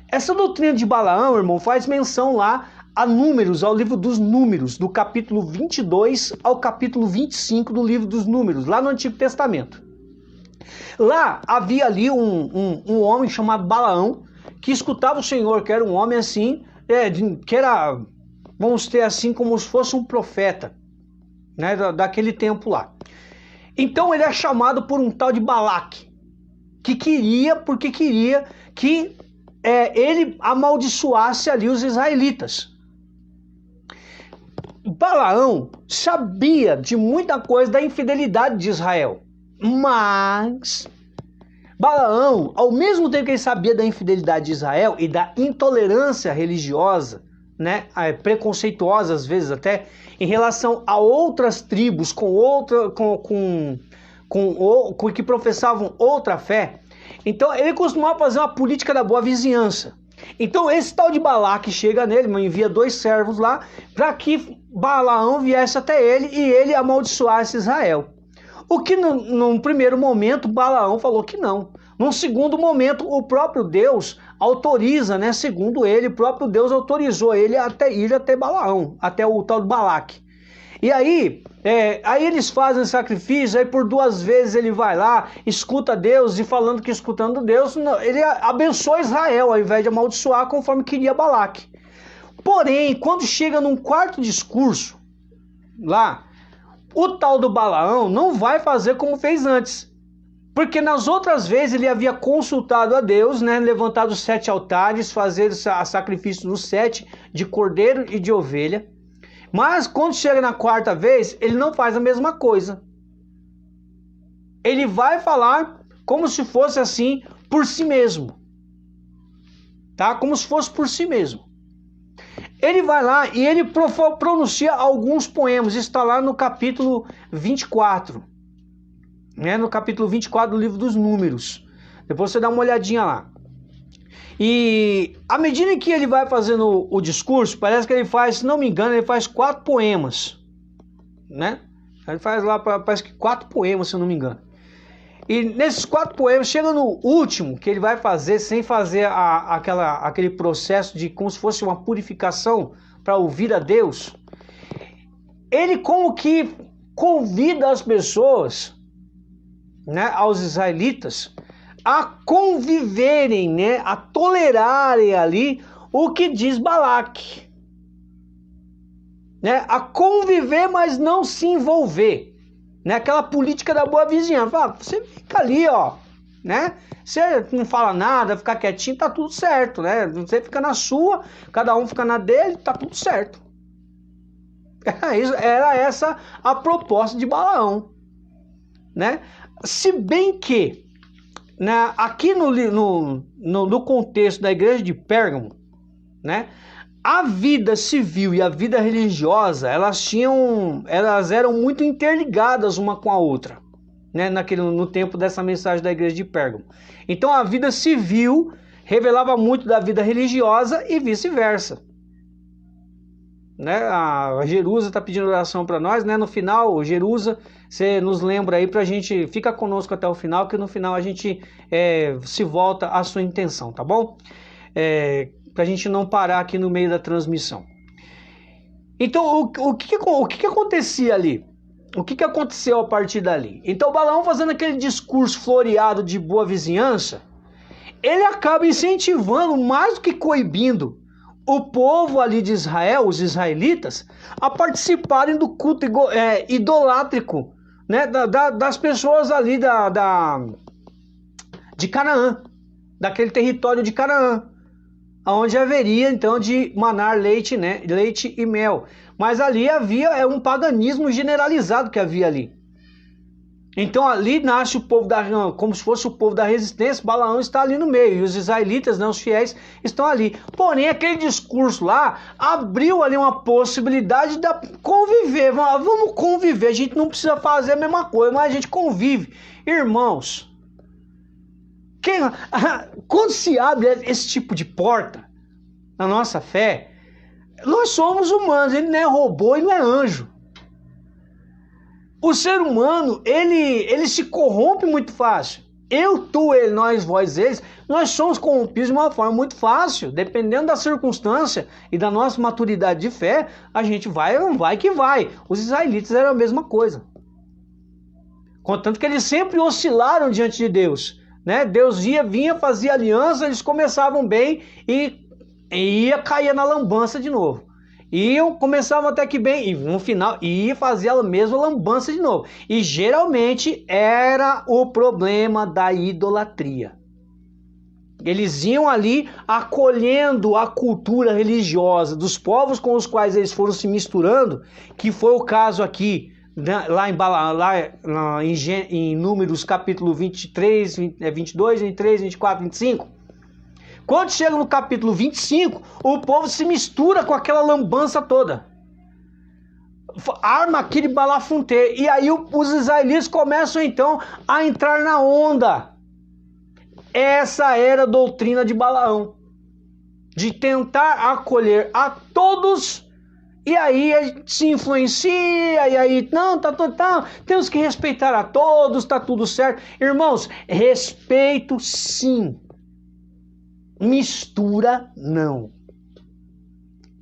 Essa doutrina de Balaão, irmão, faz menção lá a Números, ao livro dos Números, do capítulo 22 ao capítulo 25 do livro dos Números, lá no Antigo Testamento. Lá havia ali um homem chamado Balaão, que escutava o Senhor, que era um homem assim, que era, vamos ter assim, como se fosse um profeta, né, daquele tempo lá. Então ele é chamado por um tal de Balaque, porque queria que ele amaldiçoasse ali os israelitas. Balaão sabia de muita coisa da infidelidade de Israel, mas Balaão, ao mesmo tempo que ele sabia da infidelidade de Israel e da intolerância religiosa, né, preconceituosa às vezes até, em relação a outras tribos que professavam outra fé, então ele costumava fazer uma política da boa vizinhança. Então esse tal de Balaque chega nele, envia 2 servos lá, para que Balaão viesse até ele e ele amaldiçoasse Israel. O que num primeiro momento Balaão falou que não. Num segundo momento o próprio Deus autoriza, né? Segundo ele, o próprio Deus autorizou ele ir até Balaão, até o tal de Balaque. E aí eles fazem sacrifício, aí por 2 vezes ele vai lá, escuta Deus e falando que escutando Deus, ele abençoa Israel ao invés de amaldiçoar conforme queria Balaque. Porém, quando chega num 4º discurso, lá, o tal do Balaão não vai fazer como fez antes. Porque nas outras vezes ele havia consultado a Deus, né, levantado 7 altares, fazer sacrifícios dos 7 de cordeiro e de ovelha. Mas quando chega na 4ª vez, ele não faz a mesma coisa. Ele vai falar como se fosse assim, por si mesmo. Tá? Como se fosse por si mesmo. Ele vai lá e ele pronuncia alguns poemas. Está lá no capítulo 24 né, no capítulo 24 do livro dos Números. Depois você dá uma olhadinha lá. E à medida que ele vai fazendo o discurso, parece que ele faz, se não me engano, ele faz 4 poemas, né? Ele faz lá, parece que 4 poemas, se eu não me engano. E nesses 4 poemas, chega no último, que ele vai fazer, sem fazer aquele processo de como se fosse uma purificação para ouvir a Deus, ele como que convida as pessoas, né, aos israelitas, a conviverem, né, a tolerarem ali o que diz Balaque, né, a conviver, mas não se envolver, né, aquela política da boa vizinhança. Fala, você fica ali, ó, né, você não fala nada, fica quietinho, tá tudo certo, né, você fica na sua, cada um fica na dele, tá tudo certo. Era essa a proposta de Balaão, né? Se bem que, né, aqui no contexto da igreja de Pérgamo, né, a vida civil e a vida religiosa, elas eram muito interligadas uma com a outra, né, no tempo dessa mensagem da igreja de Pérgamo. Então a vida civil revelava muito da vida religiosa e vice-versa. Né, a Jerusa está pedindo oração para nós, né? No final, Jerusa, você nos lembra aí para a gente, fica conosco até o final, que no final a gente se volta à sua intenção, tá bom? Para a gente não parar aqui no meio da transmissão. Então, o que acontecia ali? O que aconteceu a partir dali? Então, Balaão, fazendo aquele discurso floreado de boa vizinhança, ele acaba incentivando mais do que coibindo o povo ali de Israel, os israelitas, a participarem do culto idolátrico, né, das pessoas ali de Canaã, daquele território de Canaã, onde haveria então de manar leite, né, leite e mel. Mas ali havia um paganismo generalizado que havia ali. Então ali nasce o povo como se fosse o povo da resistência. Balaão está ali no meio e os israelitas, né, os fiéis, estão ali. Porém, aquele discurso lá abriu ali uma possibilidade de conviver. Vamos conviver, a gente não precisa fazer a mesma coisa, mas a gente convive. Irmãos, quando se abre esse tipo de porta na nossa fé, nós somos humanos, ele não é robô e não é anjo. O ser humano, ele se corrompe muito fácil. Eu, tu, ele, nós, vós, eles, nós somos corrompidos de uma forma muito fácil. Dependendo da circunstância e da nossa maturidade de fé, a gente vai que vai. Os israelitas eram a mesma coisa. Contanto que eles sempre oscilaram diante de Deus, né? Deus vinha, fazia aliança, eles começavam bem e ia cair na lambança de novo. Começavam até que bem, e no final ia fazer a mesma lambança de novo. E geralmente era o problema da idolatria. Eles iam ali acolhendo a cultura religiosa dos povos com os quais eles foram se misturando, que foi o caso aqui, lá em Números capítulo 23, 22, 23, 24, 25. Quando chega no capítulo 25, o povo se mistura com aquela lambança toda. Arma aquele balafunte. E aí os israelitas começam então a entrar na onda. Essa era a doutrina de Balaão. De tentar acolher a todos. E aí se influencia. E aí, não, temos que respeitar a todos, tá tudo certo. Irmãos, respeito sim. Mistura não.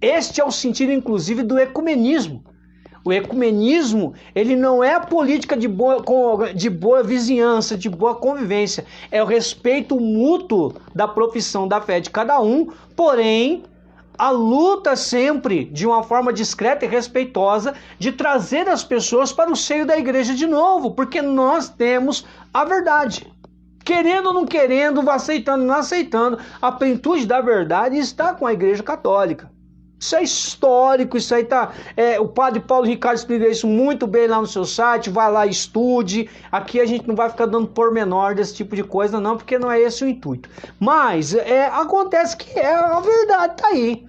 Este é o sentido inclusive do ecumenismo. O ecumenismo, ele não é a política de boa vizinhança, de boa convivência. É o respeito mútuo da profissão da fé de cada um, porém a luta sempre de uma forma discreta e respeitosa de trazer as pessoas para o seio da igreja de novo, porque nós temos a verdade. Querendo ou não querendo, aceitando ou não aceitando, a plenitude da verdade está com a Igreja Católica. Isso é histórico, isso aí tá... o padre Paulo Ricardo explica isso muito bem lá no seu site, vai lá, estude. Aqui a gente não vai ficar dando pormenor desse tipo de coisa não, porque não é esse o intuito. Mas acontece que a verdade tá aí.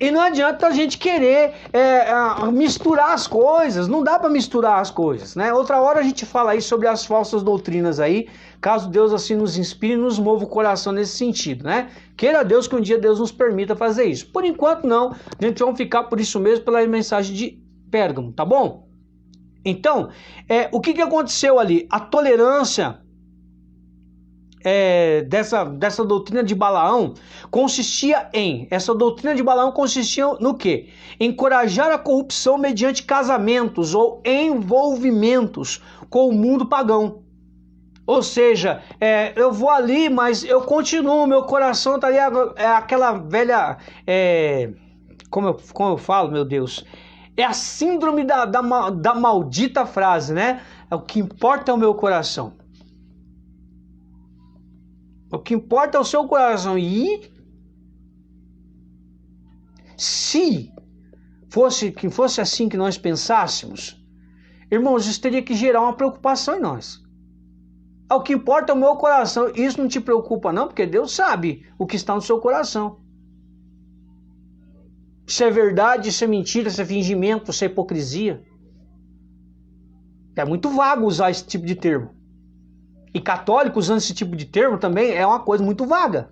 E não adianta a gente querer misturar as coisas, não dá para misturar as coisas, né? Outra hora a gente fala aí sobre as falsas doutrinas aí, caso Deus assim nos inspire e nos mova o coração nesse sentido, né? Queira Deus que um dia Deus nos permita fazer isso. Por enquanto não, a gente vai ficar por isso mesmo pela mensagem de Pérgamo, tá bom? Então, o que aconteceu ali? A tolerância dessa doutrina de Balaão essa doutrina de Balaão consistia no quê? Encorajar a corrupção mediante casamentos ou envolvimentos com o mundo pagão. Ou seja, eu vou ali, mas eu continuo, meu coração tá ali, aquela velha, como eu falo, meu Deus, é a síndrome da maldita frase, né? O que importa é o meu coração. O que importa é o seu coração. E se fosse assim que nós pensássemos, irmãos, isso teria que gerar uma preocupação em nós. O que importa é o meu coração. Isso não te preocupa não, porque Deus sabe o que está no seu coração. Se é verdade, se é mentira, se é fingimento, se é hipocrisia. É muito vago usar esse tipo de termo. E católico usando esse tipo de termo também é uma coisa muito vaga.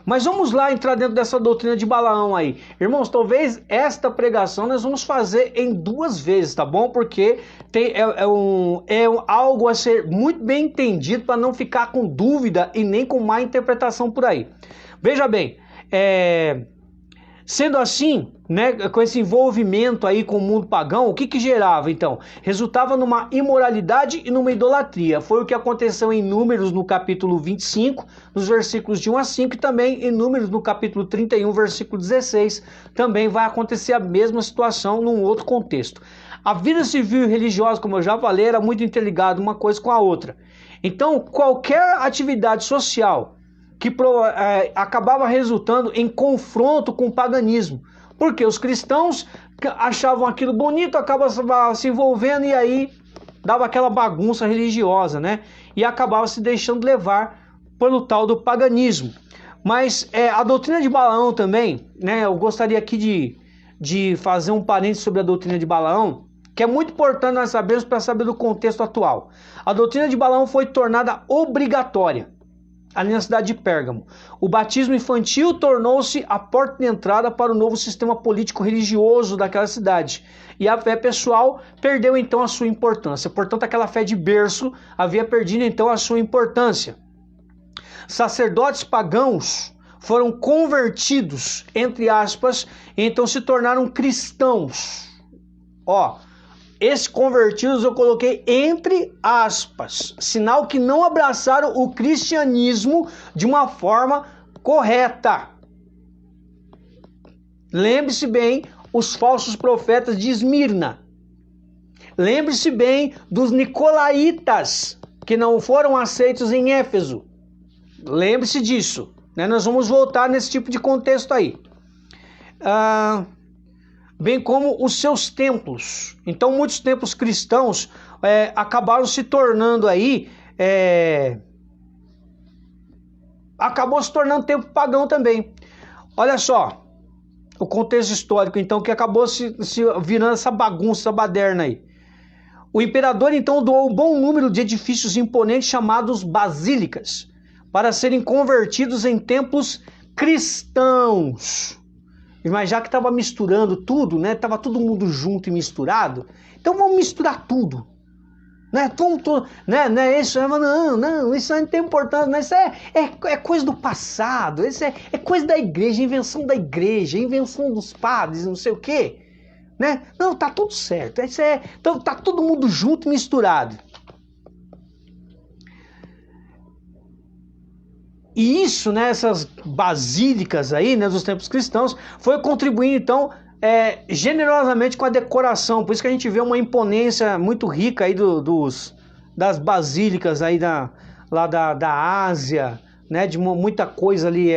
Mas vamos lá entrar dentro dessa doutrina de Balaão aí. Irmãos, talvez esta pregação nós vamos fazer em 2 vezes, tá bom? Porque é algo a ser muito bem entendido para não ficar com dúvida e nem com má interpretação por aí. Veja bem, sendo assim, né, com esse envolvimento aí com o mundo pagão, o que gerava então? Resultava numa imoralidade e numa idolatria. Foi o que aconteceu em Números no capítulo 25, nos versículos de 1 a 5, e também em Números no capítulo 31, versículo 16, também vai acontecer a mesma situação num outro contexto. A vida civil e religiosa, como eu já falei, era muito interligada uma coisa com a outra. Então, qualquer atividade social que acabava resultando em confronto com o paganismo. Porque os cristãos achavam aquilo bonito, acabavam se envolvendo e aí dava aquela bagunça religiosa, né? E acabava se deixando levar pelo tal do paganismo. Mas a doutrina de Balaão também, né? Eu gostaria aqui de fazer um parênteses sobre a doutrina de Balaão, que é muito importante nós sabermos para saber do contexto atual. A doutrina de Balaão foi tornada obrigatória ali na cidade de Pérgamo. O batismo infantil tornou-se a porta de entrada para o novo sistema político-religioso daquela cidade. E a fé pessoal perdeu então a sua importância. Portanto, aquela fé de berço havia perdido então a sua importância. Sacerdotes pagãos foram convertidos, entre aspas, e então se tornaram cristãos. Esses convertidos eu coloquei entre aspas, sinal que não abraçaram o cristianismo de uma forma correta. Lembre-se bem os falsos profetas de Esmirna. Lembre-se bem dos nicolaítas que não foram aceitos em Éfeso. Lembre-se disso, né? Nós vamos voltar nesse tipo de contexto aí. Bem como os seus templos. Então muitos templos cristãos acabaram se tornando aí, acabou se tornando templo pagão também. Olha só, o contexto histórico então que acabou se virando essa bagunça, essa baderna aí. O imperador então doou um bom número de edifícios imponentes chamados basílicas para serem convertidos em templos cristãos. Mas já que estava misturando tudo, né? Tava todo mundo junto e misturado. Então vamos misturar tudo, né? Né? Isso não tem importância. Não, isso é coisa do passado. Isso é coisa da igreja, invenção da igreja, invenção dos padres, não sei o quê, né? Não, tá tudo certo. Então tá todo mundo junto e misturado. E isso, né, essas basílicas aí, né, dos templos cristãos, foi contribuindo, então, generosamente com a decoração. Por isso que a gente vê uma imponência muito rica aí das basílicas aí lá da Ásia, né, de muita coisa ali,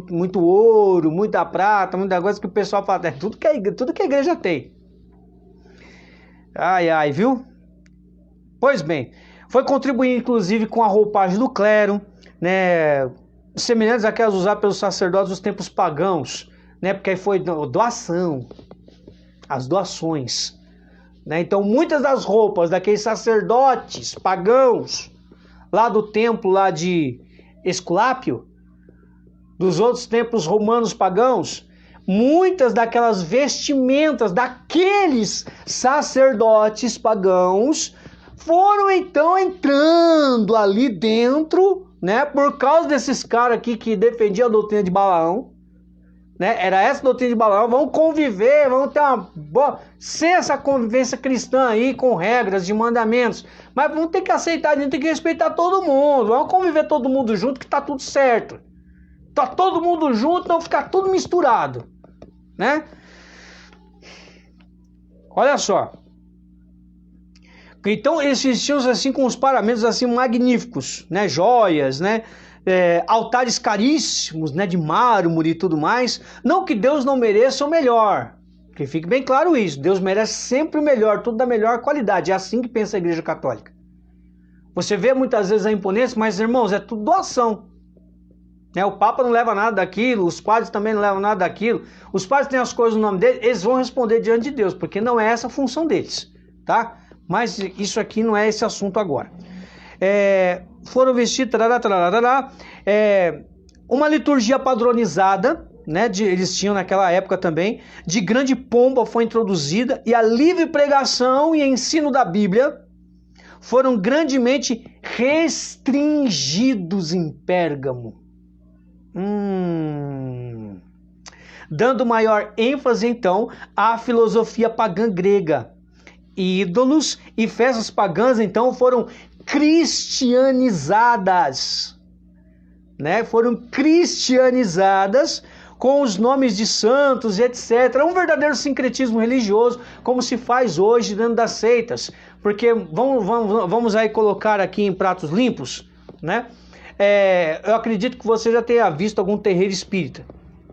muito ouro, muita prata, muita coisa que o pessoal fala, tudo que a igreja tem. Ai, viu? Pois bem, foi contribuindo, inclusive, com a roupagem do clero, né, semelhantes àquelas usadas pelos sacerdotes dos tempos pagãos, né? Porque aí foi doação, as doações, né? Então muitas das roupas daqueles sacerdotes pagãos lá do templo lá de Esculápio, dos outros templos romanos pagãos, muitas daquelas vestimentas daqueles sacerdotes pagãos foram então entrando ali dentro, né? Por causa desses caras aqui que defendiam a doutrina de Balaão, né? Era essa doutrina de Balaão. Vamos conviver, vamos ter uma boa, sem essa convivência cristã aí com regras de mandamentos, mas vamos ter que aceitar, a gente tem que respeitar todo mundo. Vamos conviver todo mundo junto que tá tudo certo. Tá todo mundo junto, não ficar tudo misturado, né? Olha só. Então eles vestiam assim com os paramentos assim magníficos, né? Joias, né? Altares caríssimos, né? De mármore e tudo mais. Não que Deus não mereça o melhor, que fique bem claro isso. Deus merece sempre o melhor, tudo da melhor qualidade. É assim que pensa a Igreja Católica. Você vê muitas vezes a imponência, mas irmãos, é tudo doação. O Papa não leva nada daquilo, os padres também não levam nada daquilo. Os padres têm as coisas no nome deles, eles vão responder diante de Deus, porque não é essa a função deles, tá? Mas isso aqui não é esse assunto agora. Foram vestidos, uma liturgia padronizada, né? Eles tinham naquela época também, de grande pompa foi introduzida, e a livre pregação e ensino da Bíblia foram grandemente restringidos em Pérgamo. Dando maior ênfase então à filosofia pagã grega. Ídolos e festas pagãs então foram cristianizadas, né? Foram cristianizadas com os nomes de santos e etc. Um verdadeiro sincretismo religioso, como se faz hoje dentro das seitas. Porque vamos aí colocar aqui em pratos limpos, né? Eu acredito que você já tenha visto algum terreiro espírita,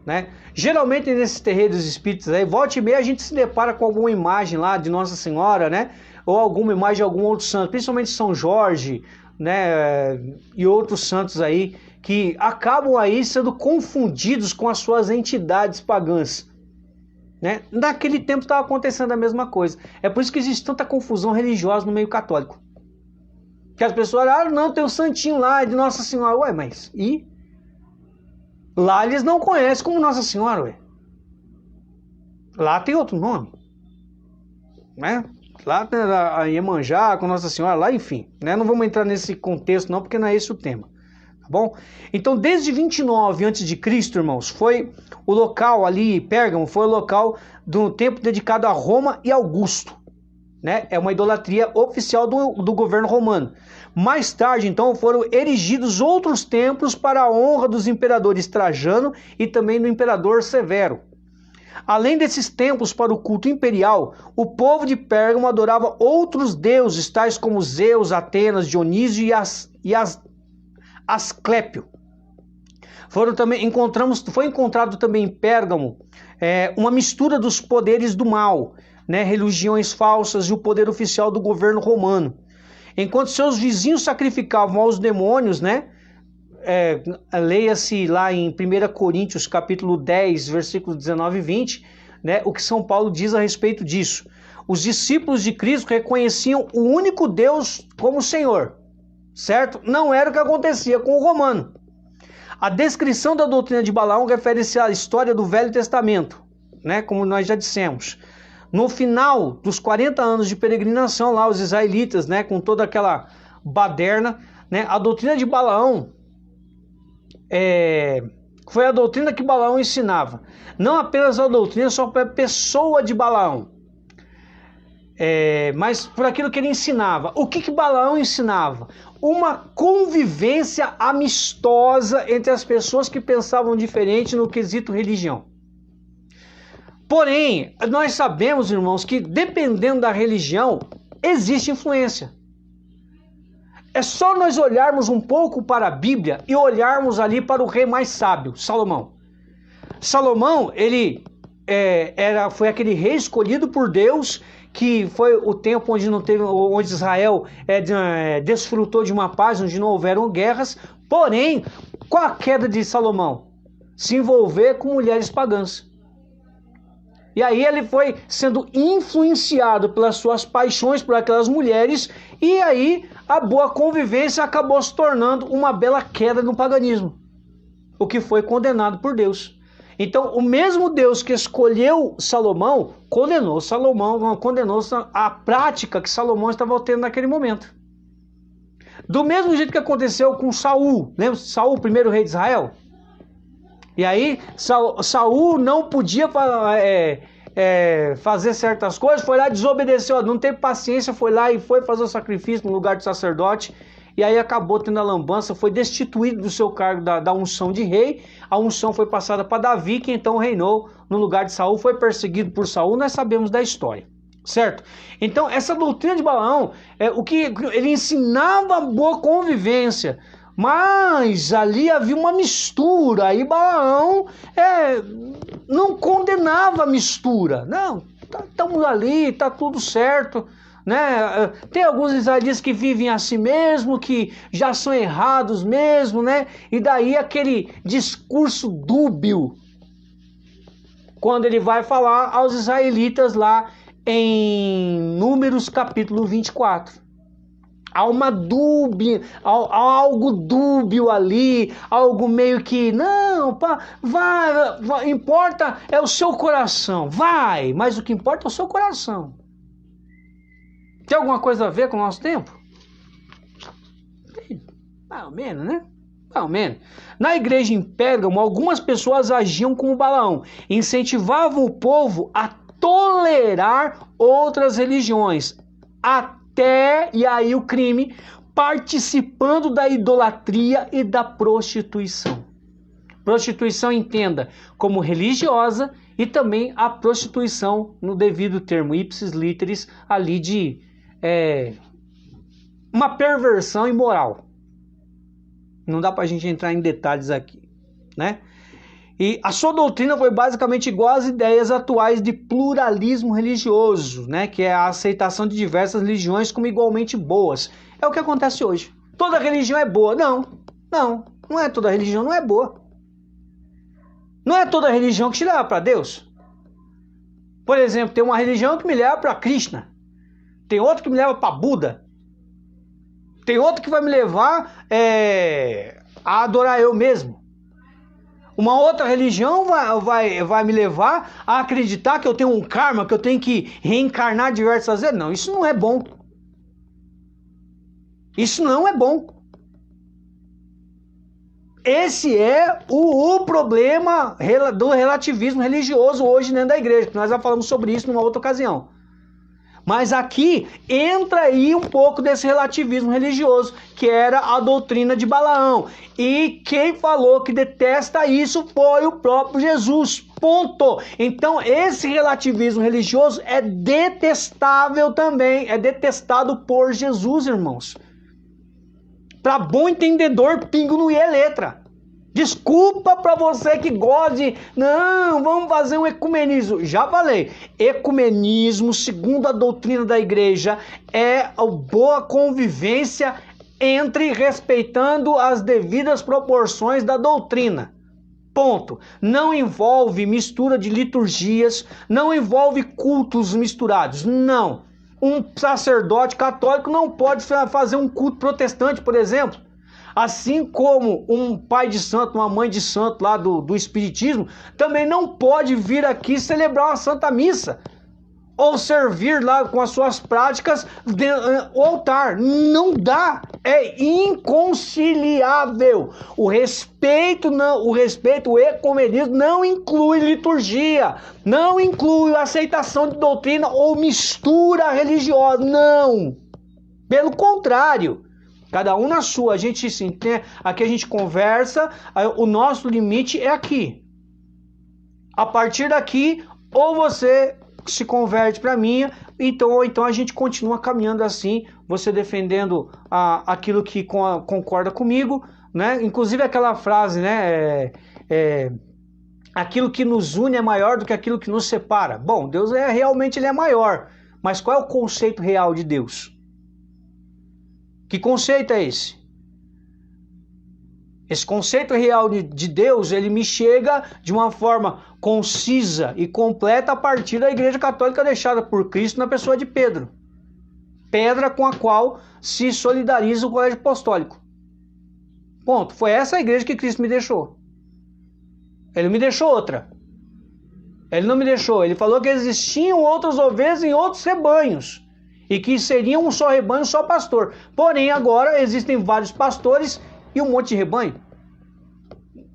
né? Geralmente nesses terreiros espíritas aí, volta e meia a gente se depara com alguma imagem lá de Nossa Senhora, né? Ou alguma imagem de algum outro santo, principalmente São Jorge, né? E outros santos aí que acabam aí sendo confundidos com as suas entidades pagãs, né? Naquele tempo estava acontecendo a mesma coisa. É por isso que existe tanta confusão religiosa no meio católico. Que as pessoas olham, não, tem um santinho lá de Nossa Senhora. Ué, mas e? Lá eles não conhecem como Nossa Senhora, ué. Lá tem outro nome, né? Lá tem a Iemanjá com Nossa Senhora, lá enfim, né? Não vamos entrar nesse contexto não, porque não é esse o tema, tá bom? Então desde 29 a.C., irmãos, foi o local ali, Pérgamo, foi o local do templo dedicado a Roma e Augusto, né? É uma idolatria oficial do governo romano. Mais tarde, então, foram erigidos outros templos para a honra dos imperadores Trajano e também do imperador Severo. Além desses templos para o culto imperial, o povo de Pérgamo adorava outros deuses, tais como Zeus, Atenas, Dionísio e Asclépio. Foi encontrado também em Pérgamo uma mistura dos poderes do mal, né, religiões falsas e o poder oficial do governo romano. Enquanto seus vizinhos sacrificavam aos demônios, né? Leia-se lá em 1 Coríntios capítulo 10, versículos 19 e 20, né, o que São Paulo diz a respeito disso. Os discípulos de Cristo reconheciam o único Deus como Senhor, certo? Não era o que acontecia com o romano. A descrição da doutrina de Balaão refere-se à história do Velho Testamento, né, como nós já dissemos. No final dos 40 anos de peregrinação lá, os israelitas, né, com toda aquela baderna, né, a doutrina de Balaão foi a doutrina que Balaão ensinava. Não apenas a doutrina, só para a pessoa de Balaão, mas por aquilo que ele ensinava. O que Balaão ensinava? Uma convivência amistosa entre as pessoas que pensavam diferente no quesito religião. Porém, nós sabemos, irmãos, que dependendo da religião, existe influência. É só nós olharmos um pouco para a Bíblia e olharmos ali para o rei mais sábio, Salomão. Salomão, ele foi aquele rei escolhido por Deus, que foi o tempo onde Israel desfrutou de uma paz, onde não houveram guerras. Porém, Qual a queda de Salomão? Se envolver com mulheres pagãs. E aí ele foi sendo influenciado pelas suas paixões por aquelas mulheres, e aí a boa convivência acabou se tornando uma bela queda no paganismo, o que foi condenado por Deus. Então o mesmo Deus que escolheu Salomão, condenou a prática que Salomão estava tendo naquele momento. Do mesmo jeito que aconteceu com Saul, lembra Saul, o primeiro rei de Israel? E aí Saul não podia fazer certas coisas, foi lá, desobedeceu, não teve paciência, foi lá e foi fazer o sacrifício no lugar do sacerdote, e aí acabou tendo a lambança, foi destituído do seu cargo da unção de rei. A unção foi passada para Davi, que então reinou no lugar de Saul, foi perseguido por Saul, nós sabemos da história. Certo? Então essa doutrina de Balaão, o que ele ensinava boa convivência, mas ali havia uma mistura, e Balaão não condenava a mistura. Não, estamos ali, está tudo certo, né? Tem alguns israelitas que vivem assim mesmo, que já são errados mesmo, né? E daí aquele discurso dúbio, quando ele vai falar aos israelitas lá em Números capítulo 24. Há uma dúbia, há algo dúbio ali, algo meio que, não, vai, importa é o seu coração, vai, mas o que importa é o seu coração. Tem alguma coisa a ver com o nosso tempo? Tem, mais ou menos, né? Mais ou menos. Na igreja em Pérgamo, algumas pessoas agiam como Balaão, incentivavam o povo a tolerar outras religiões, e aí o crime, participando da idolatria e da prostituição. Prostituição entenda como religiosa, e também a prostituição no devido termo, ipsis literis, ali de uma perversão imoral. Não dá pra gente entrar em detalhes aqui, né? E a sua doutrina foi basicamente igual às ideias atuais de pluralismo religioso, né? Que é a aceitação de diversas religiões como igualmente boas. É o que acontece hoje. Toda religião é boa. Não é toda religião, não é boa. Não é toda religião que te leva para Deus. Por exemplo, tem uma religião que me leva para Krishna. Tem outra que me leva para Buda. Tem outra que vai me levar a adorar eu mesmo. Uma outra religião vai me levar a acreditar que eu tenho um karma, que eu tenho que reencarnar diversas vezes. Não, isso não é bom. Isso não é bom. Esse é o problema do relativismo religioso hoje dentro da igreja. Nós já falamos sobre isso numa outra ocasião. Mas aqui entra aí um pouco desse relativismo religioso, que era a doutrina de Balaão. E quem falou que detesta isso foi o próprio Jesus. Ponto. Então esse relativismo religioso é detestável também, é detestado por Jesus, irmãos. Para bom entendedor, pingo no i é letra. Desculpa para você que gosta de... Não, vamos fazer um ecumenismo. Já falei. Ecumenismo, segundo a doutrina da igreja, é a boa convivência respeitando as devidas proporções da doutrina. Ponto. Não envolve mistura de liturgias, não envolve cultos misturados. Não. Um sacerdote católico não pode fazer um culto protestante, por exemplo. Assim como um pai de santo, uma mãe de santo lá do espiritismo, também não pode vir aqui celebrar uma santa missa. Ou servir lá com as suas práticas o altar. Não dá. É inconciliável. O ecumenismo não inclui liturgia. Não inclui aceitação de doutrina ou mistura religiosa. Não. Pelo contrário. Cada um na sua. Aqui a gente conversa. O nosso limite é aqui. A partir daqui, ou você se converte para mim, ou então a gente continua caminhando assim, você defendendo aquilo que concorda comigo, né? Inclusive aquela frase, né? Aquilo que nos une é maior do que aquilo que nos separa. Bom, Deus realmente ele é maior, mas qual é o conceito real de Deus? Que conceito é esse? Esse conceito real de Deus, ele me chega de uma forma concisa e completa a partir da Igreja Católica deixada por Cristo na pessoa de Pedro. Pedra com a qual se solidariza o Colégio Apostólico. Ponto. Foi essa a igreja que Cristo me deixou. Ele me deixou outra. Ele não me deixou. Ele falou que existiam outras ovelhas em outros rebanhos. E que seria um só rebanho, um só pastor. Porém, agora existem vários pastores e um monte de rebanho.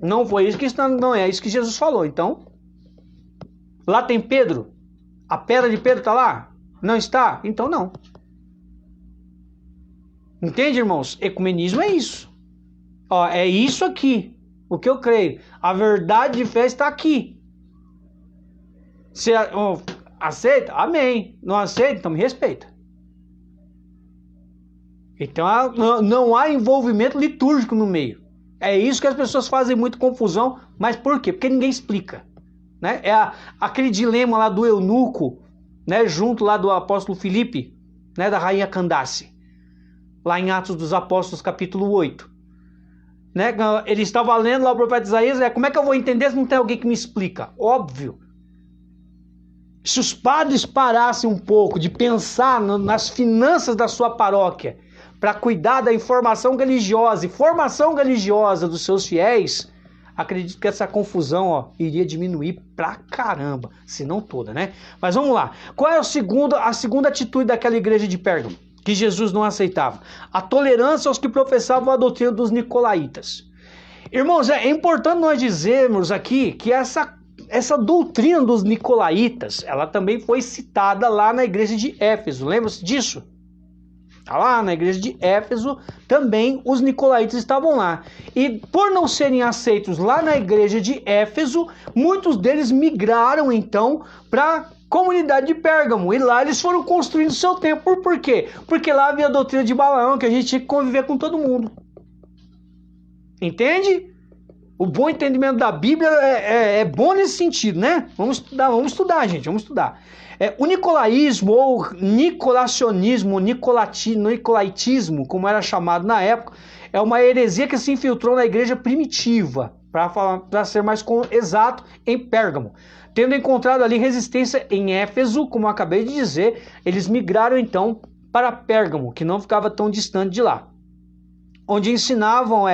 Não foi isso que está, não é isso que Jesus falou. Então, lá tem Pedro. A pedra de Pedro está lá? Não está? Então não. Entende, irmãos? Ecumenismo é isso. Ó, é isso aqui. O que eu creio. A verdade de fé está aqui. Você aceita? Amém. Não aceita? Então me respeita. Então não há envolvimento litúrgico no meio. É isso que as pessoas fazem muito confusão. Mas por quê? Porque ninguém explica. Né? É aquele dilema lá do eunuco, né? Junto lá do apóstolo Filipe, né? Da rainha Candace. Lá em Atos dos Apóstolos, capítulo 8. Né? Ele estava lendo lá o profeta Isaías, como é que eu vou entender se não tem alguém que me explica? Óbvio. Se os padres parassem um pouco de pensar nas finanças da sua paróquia, para cuidar da informação religiosa e formação religiosa dos seus fiéis, acredito que essa confusão iria diminuir pra caramba, se não toda, né? Mas vamos lá. Qual é a segunda atitude daquela igreja de Pérgamo? Que Jesus não aceitava. A tolerância aos que professavam a doutrina dos nicolaítas. Irmãos, é importante nós dizermos aqui que essa doutrina dos nicolaítas, ela também foi citada lá na igreja de Éfeso. Lembra-se disso? Lá na igreja de Éfeso, também os nicolaítas estavam lá. E por não serem aceitos lá na igreja de Éfeso, muitos deles migraram então para comunidade de Pérgamo, e lá eles foram construindo o seu templo. Por quê? Porque lá havia a doutrina de Balaão, que a gente tinha que conviver com todo mundo. Entende? O bom entendimento da Bíblia é bom nesse sentido, né? Vamos estudar, gente, vamos estudar. O nicolaísmo, ou nicolacionismo, nicolaitismo, como era chamado na época, é uma heresia que se infiltrou na igreja primitiva, para ser mais exato, em Pérgamo. Tendo encontrado ali resistência em Éfeso, como eu acabei de dizer, eles migraram então para Pérgamo, que não ficava tão distante de lá. Onde ensinavam,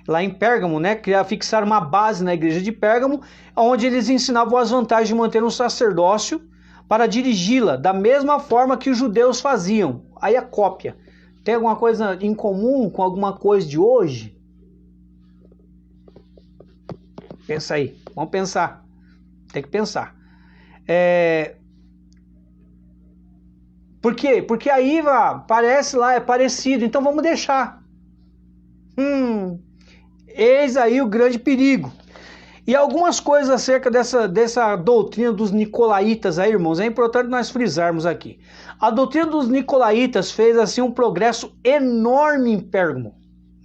lá em Pérgamo, né, fixar uma base na igreja de Pérgamo, onde eles ensinavam as vantagens de manter um sacerdócio para dirigi-la, da mesma forma que os judeus faziam. Aí a cópia. Tem alguma coisa em comum com alguma coisa de hoje? Pensa aí, vamos pensar. Tem que pensar. Por quê? Porque aí parece lá, é parecido, então vamos deixar. Eis aí o grande perigo. E algumas coisas acerca dessa doutrina dos nicolaítas aí, irmãos, é importante nós frisarmos aqui. A doutrina dos nicolaítas fez assim um progresso enorme em Pérgamo,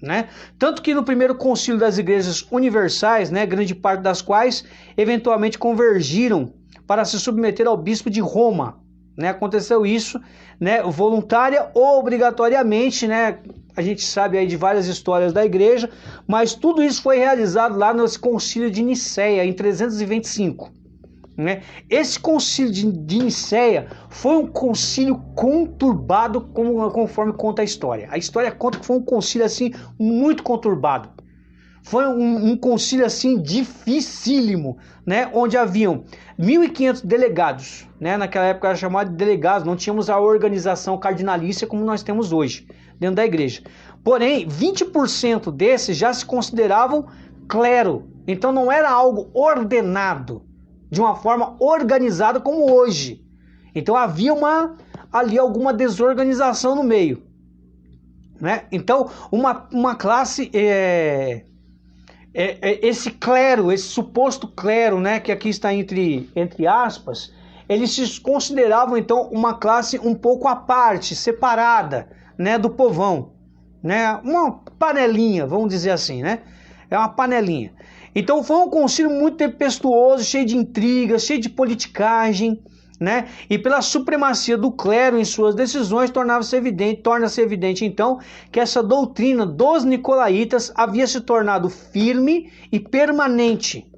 né? Tanto que no primeiro concílio das igrejas universais, né, grande parte das quais eventualmente convergiram para se submeter ao bispo de Roma, né? Aconteceu isso, né, voluntária ou obrigatoriamente, né? A gente sabe aí de várias histórias da igreja, mas tudo isso foi realizado lá nesse concílio de Nicéia, em 325. Né? Esse concílio de Nicéia foi um concílio conturbado, conforme conta a história. A história conta que foi um concílio assim, muito conturbado. Foi um concílio assim, dificílimo, né? Onde haviam 1.500 delegados. Né? Naquela época era chamado de delegados, não tínhamos a organização cardinalícia como nós temos hoje, dentro da igreja. Porém, 20% desses já se consideravam clero. Então não era algo ordenado, de uma forma organizada como hoje. Então havia ali alguma desorganização no meio. Né? Então uma classe, esse clero, esse suposto clero, né, que aqui está entre aspas, eles se consideravam então uma classe um pouco à parte, separada, né, do povão, né, uma panelinha, vamos dizer assim, né, é uma panelinha. Então foi um concílio muito tempestuoso, cheio de intrigas, cheio de politicagem, né? E pela supremacia do clero em suas decisões, torna-se evidente então que essa doutrina dos nicolaítas havia se tornado firme e permanente.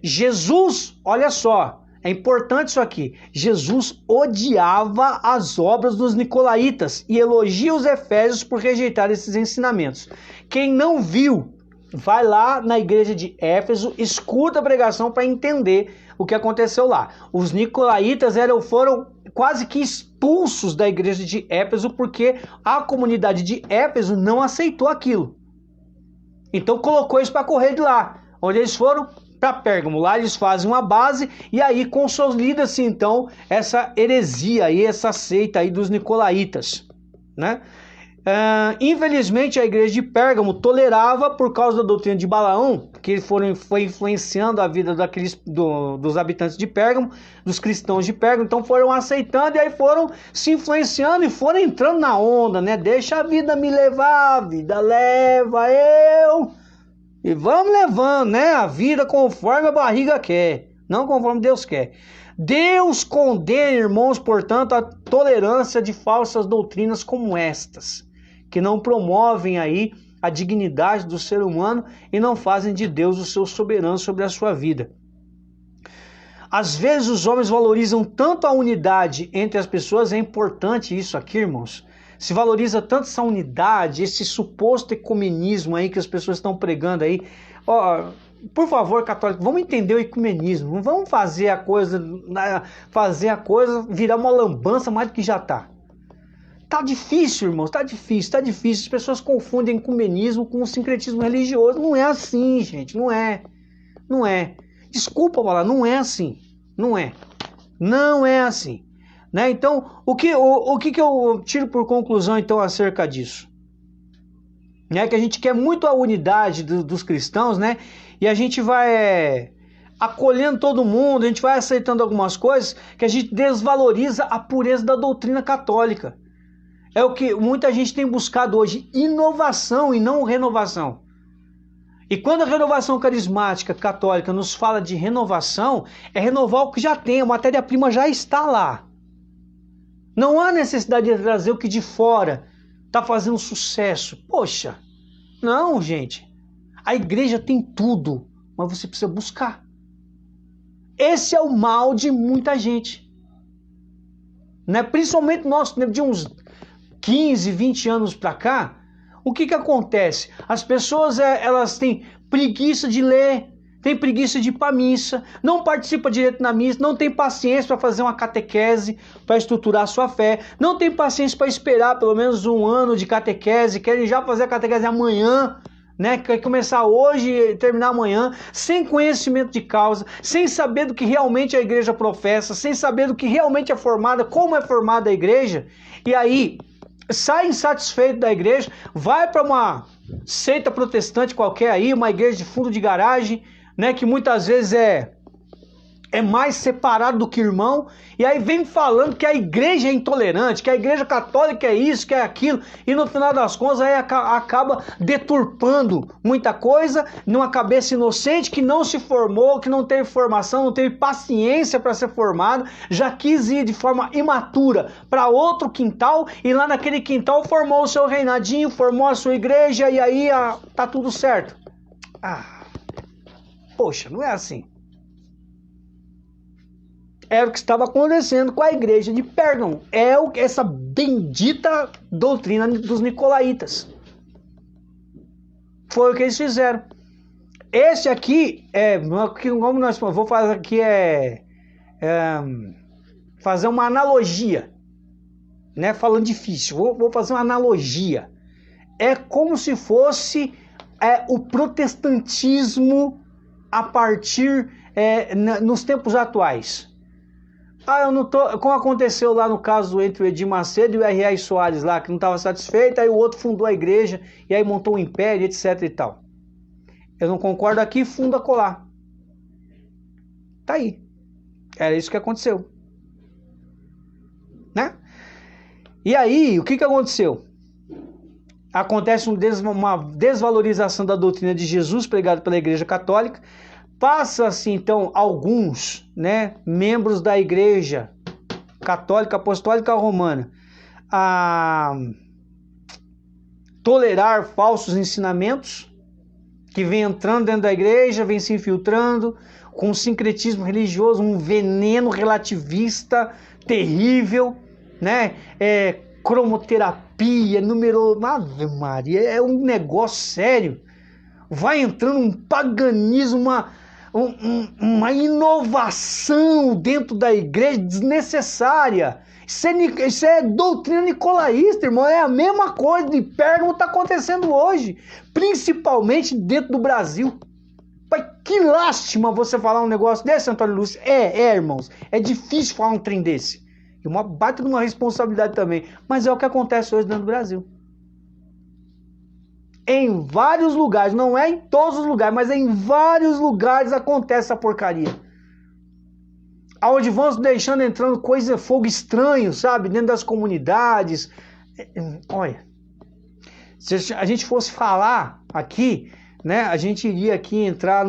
Jesus, olha só, é importante isso aqui, Jesus odiava as obras dos nicolaítas e elogia os efésios por rejeitar esses ensinamentos. Quem não viu, vai lá na igreja de Éfeso, escuta a pregação para entender o que aconteceu lá. Os nicolaítas foram quase que expulsos da igreja de Éfeso porque a comunidade de Éfeso não aceitou aquilo. Então colocou isso para correr de lá. Onde eles foram? Para Pérgamo. Lá eles fazem uma base e aí consolida-se então essa heresia aí, essa seita aí dos nicolaítas, né? Infelizmente a igreja de Pérgamo tolerava, por causa da doutrina de Balaão, que foi influenciando a vida dos habitantes de Pérgamo, dos cristãos de Pérgamo, então foram aceitando e aí foram se influenciando e foram entrando na onda, né? Deixa a vida me levar, a vida leva eu, e vamos levando, né? A vida conforme a barriga quer, não conforme Deus quer. Deus condena, irmãos, portanto, a tolerância de falsas doutrinas como estas, que não promovem aí a dignidade do ser humano e não fazem de Deus o seu soberano sobre a sua vida. Às vezes os homens valorizam tanto a unidade entre as pessoas, é importante isso aqui, irmãos. Se valoriza tanto essa unidade, esse suposto ecumenismo aí que as pessoas estão pregando aí. Ó, por favor, católico, vamos entender o ecumenismo. Não vamos fazer a coisa virar uma lambança mais do que já está. Tá difícil, irmãos, tá difícil. As pessoas confundem ecumenismo com o sincretismo religioso. Não é assim, gente, não é. Desculpa falar, não é assim. Não é assim. Né? Então, o que eu tiro por conclusão então acerca disso? É que a gente quer muito a unidade dos cristãos, né? E a gente vai acolhendo todo mundo, a gente vai aceitando algumas coisas que a gente desvaloriza a pureza da doutrina católica. É o que muita gente tem buscado hoje, inovação e não renovação. E quando a renovação carismática católica nos fala de renovação, é renovar o que já tem, a matéria-prima já está lá. Não há necessidade de trazer o que de fora está fazendo sucesso. Poxa, não, gente. A igreja tem tudo, mas você precisa buscar. Esse é o mal de muita gente. Né? Principalmente nós, de uns 15, 20 anos para cá, o que acontece? As pessoas elas têm preguiça de ler, têm preguiça de ir para a missa, não participa direito na missa, não tem paciência para fazer uma catequese, para estruturar a sua fé, não tem paciência para esperar pelo menos um ano de catequese, querem já fazer a catequese amanhã, né? Quer começar hoje e terminar amanhã, sem conhecimento de causa, sem saber do que realmente a igreja professa, sem saber do que realmente é formada, como é formada a igreja, e aí sai insatisfeito da igreja, vai para uma seita protestante qualquer aí, uma igreja de fundo de garagem, né, que muitas vezes é mais separado do que irmão, e aí vem falando que a igreja é intolerante, que a igreja católica é isso, que é aquilo, e no final das contas aí acaba deturpando muita coisa numa cabeça inocente que não se formou, que não teve formação, não teve paciência para ser formado, já quis ir de forma imatura para outro quintal, e lá naquele quintal formou o seu reinadinho, formou a sua igreja, e aí tá tudo certo. Poxa, não é assim. Era o que estava acontecendo com a igreja de Pérgamo. Essa bendita doutrina dos nicolaítas. Foi o que eles fizeram. Esse aqui, como nós vou fazer aqui fazer uma analogia. Né? Falando difícil, vou fazer uma analogia. É como se fosse o protestantismo a partir nos tempos atuais. Como aconteceu lá no caso entre o Edir Macedo e o R.A. Soares lá, que não estava satisfeito, aí o outro fundou a igreja e aí montou um império, etc e tal. Eu não concordo aqui, funda colar. Tá aí. Era isso que aconteceu. Né? E aí, o que aconteceu? Acontece uma desvalorização da doutrina de Jesus pregada pela Igreja Católica. Passa-se então alguns, né, membros da igreja católica, apostólica romana, a tolerar falsos ensinamentos, que vem entrando dentro da igreja, vem se infiltrando, com um sincretismo religioso, um veneno relativista terrível, né? Cromoterapia, Ave Maria, é um negócio sério. Vai entrando um paganismo, uma inovação dentro da igreja desnecessária. Isso é doutrina nicolaísta, irmão. É a mesma coisa de Pérgamo está acontecendo hoje, principalmente dentro do Brasil. Pai, que lástima você falar um negócio desse, Antônio Lúcio. Irmãos, é difícil falar um trem desse. E uma baita de uma responsabilidade também. Mas é o que acontece hoje dentro do Brasil. Em vários lugares, não é em todos os lugares, mas em vários lugares acontece essa porcaria. Onde vão deixando entrando coisa, fogo estranho, sabe? Dentro das comunidades. Olha, se a gente fosse falar aqui, né? A gente iria aqui entrar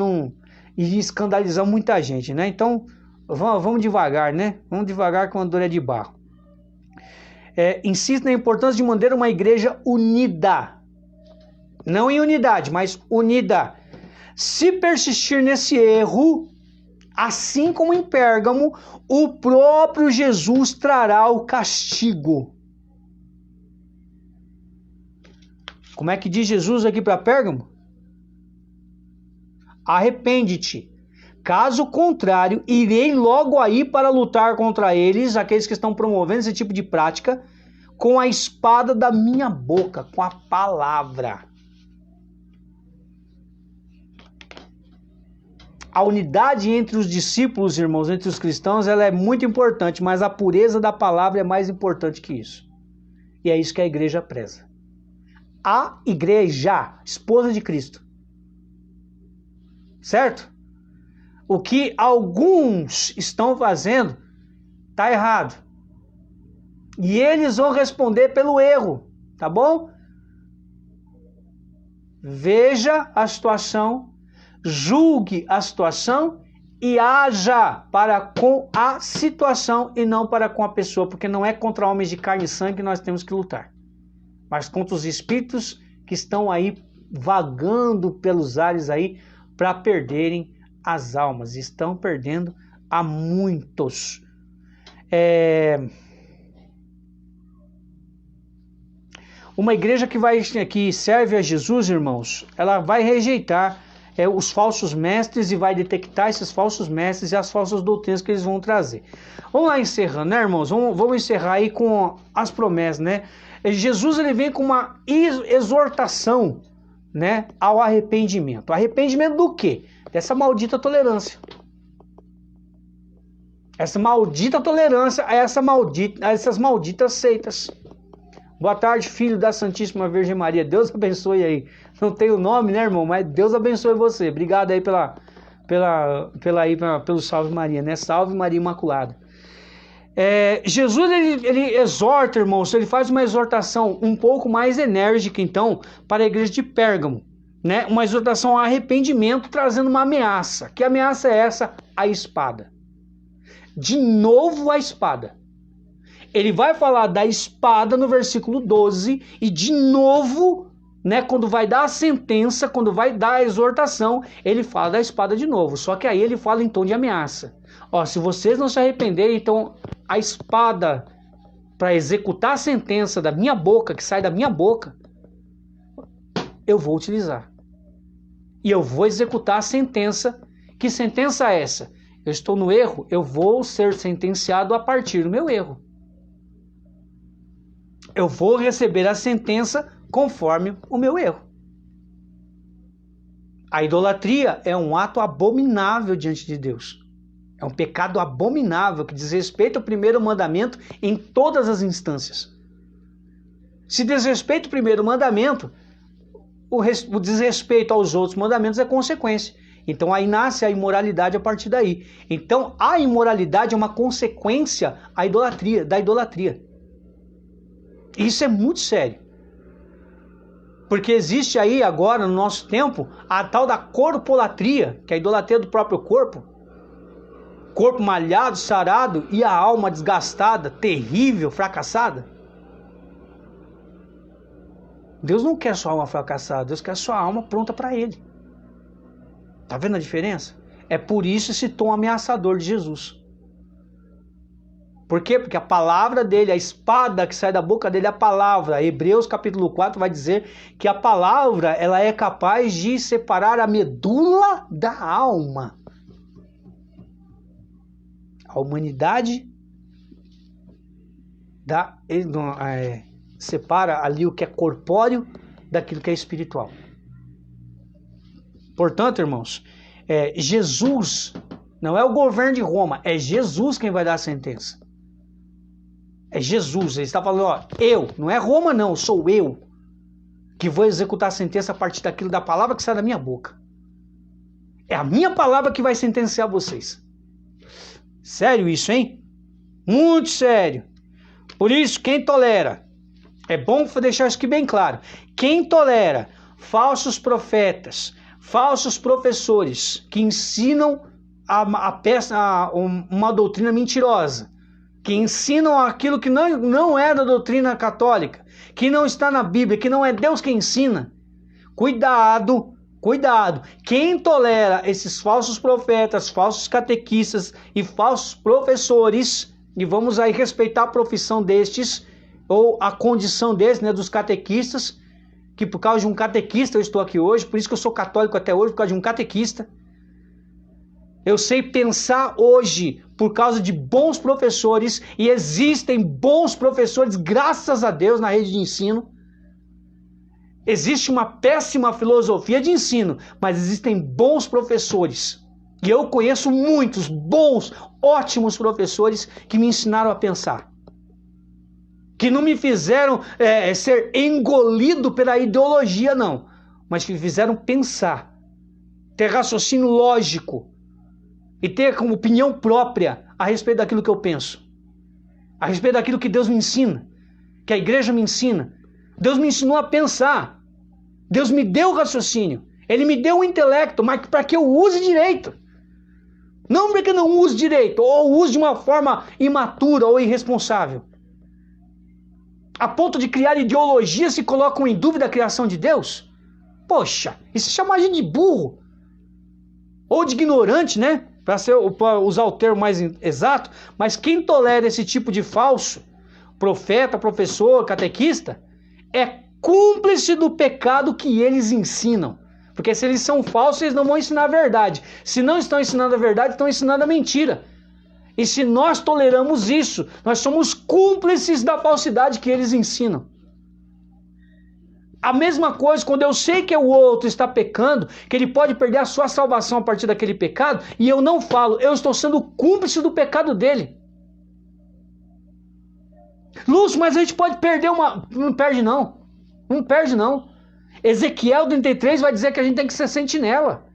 e escandalizar muita gente, né? Então, vamos devagar, né? Vamos devagar com a dor é de barro. Insisto na importância de manter uma igreja unida. Não em unidade, mas unida. Se persistir nesse erro, assim como em Pérgamo, o próprio Jesus trará o castigo. Como é que diz Jesus aqui para Pérgamo? Arrepende-te. Caso contrário, irei logo aí para lutar contra eles, aqueles que estão promovendo esse tipo de prática, com a espada da minha boca, com a palavra. A unidade entre os discípulos, irmãos, entre os cristãos, ela é muito importante, mas a pureza da palavra é mais importante que isso. E é isso que a igreja preza. A igreja, esposa de Cristo. Certo? O que alguns estão fazendo está errado. E eles vão responder pelo erro, tá bom? Veja a situação, julgue a situação e haja para com a situação e não para com a pessoa, porque não é contra homens de carne e sangue que nós temos que lutar, mas contra os espíritos que estão aí vagando pelos ares aí para perderem as almas. Estão perdendo a muitos. Uma igreja que serve a Jesus, irmãos, ela vai rejeitar os falsos mestres e vai detectar esses falsos mestres e as falsas doutrinas que eles vão trazer. Vamos lá encerrando, né, irmãos? Vamos encerrar aí com as promessas, né? Jesus, ele vem com uma exortação, né, ao arrependimento. Arrependimento do quê? Dessa maldita tolerância. Essa maldita tolerância a essas malditas seitas. Boa tarde, filho da Santíssima Virgem Maria. Deus abençoe aí. Não tem o nome, né, irmão? Mas Deus abençoe você. Obrigado aí pelo Salve Maria, né? Salve Maria Imaculada. Jesus, ele exorta, irmãos, ele faz uma exortação um pouco mais enérgica, então, para a igreja de Pérgamo, né? Uma exortação ao arrependimento, trazendo uma ameaça. Que ameaça é essa? A espada. De novo a espada. Ele vai falar da espada no versículo 12 e de novo, né, quando vai dar a sentença, quando vai dar a exortação, ele fala da espada de novo. Só que aí ele fala em tom de ameaça. Ó, se vocês não se arrependerem, então a espada para executar a sentença da minha boca, que sai da minha boca, eu vou utilizar. E eu vou executar a sentença. Que sentença é essa? Eu estou no erro, eu vou ser sentenciado a partir do meu erro. Eu vou receber a sentença conforme o meu erro. A idolatria é um ato abominável diante de Deus. É um pecado abominável que diz respeito ao primeiro mandamento em todas as instâncias. Se desrespeita o primeiro mandamento, o desrespeito aos outros mandamentos é consequência. Então aí nasce a imoralidade a partir daí. Então a imoralidade é uma consequência da idolatria. Isso é muito sério. Porque existe aí agora, no nosso tempo, a tal da corpolatria, que é a idolatria do próprio corpo. corpo malhado, sarado e a alma desgastada, terrível, fracassada? Deus não quer sua alma fracassada, Deus quer sua alma pronta para Ele. Tá vendo a diferença? É por isso esse tom ameaçador de Jesus. Por quê? Porque a palavra dele, a espada que sai da boca dele é a palavra. Hebreus capítulo 4 vai dizer que a palavra ela é capaz de separar a medula da alma. A humanidade separa ali o que é corpóreo daquilo que é espiritual. Portanto, irmãos, Jesus, não é o governo de Roma, é Jesus quem vai dar a sentença. É Jesus, ele está falando, não é Roma não, sou eu que vou executar a sentença a partir daquilo da palavra que sai da minha boca. É a minha palavra que vai sentenciar vocês. Sério isso, hein? Muito sério. Por isso, quem tolera, é bom deixar isso aqui bem claro, quem tolera falsos profetas, falsos professores que ensinam uma doutrina mentirosa, que ensinam aquilo que não é da doutrina católica, que não está na Bíblia, que não é Deus quem ensina. Cuidado, cuidado. Quem tolera esses falsos profetas, falsos catequistas e falsos professores, e vamos aí respeitar a profissão destes, ou a condição destes, né, dos catequistas, que por causa de um catequista eu estou aqui hoje, por isso que eu sou católico até hoje, por causa de um catequista. Eu sei pensar hoje por causa de bons professores, e existem bons professores, graças a Deus, na rede de ensino. Existe uma péssima filosofia de ensino, mas existem bons professores. E eu conheço muitos bons, ótimos professores que me ensinaram a pensar. Que não me fizeram ser engolido pela ideologia, não. Mas que me fizeram pensar, ter raciocínio lógico, e ter como opinião própria a respeito daquilo que eu penso. A respeito daquilo que Deus me ensina. Que a igreja me ensina. Deus me ensinou a pensar. Deus me deu raciocínio. Ele me deu um intelecto, mas para que eu use direito. Não para que eu não use direito, ou use de uma forma imatura ou irresponsável. A ponto de criar ideologias que colocam em dúvida a criação de Deus. Poxa, isso é chamar a gente de burro. Ou de ignorante, né? Para usar o termo mais exato, mas quem tolera esse tipo de falso, profeta, professor, catequista, é cúmplice do pecado que eles ensinam. Porque se eles são falsos, eles não vão ensinar a verdade. Se não estão ensinando a verdade, estão ensinando a mentira. E se nós toleramos isso, nós somos cúmplices da falsidade que eles ensinam. A mesma coisa quando eu sei que o outro está pecando, que ele pode perder a sua salvação a partir daquele pecado, e eu não falo, eu estou sendo cúmplice do pecado dele. Lúcio, mas a gente pode perder uma... Não perde não. Não perde não. Ezequiel 33 vai dizer que a gente tem que ser sentinela.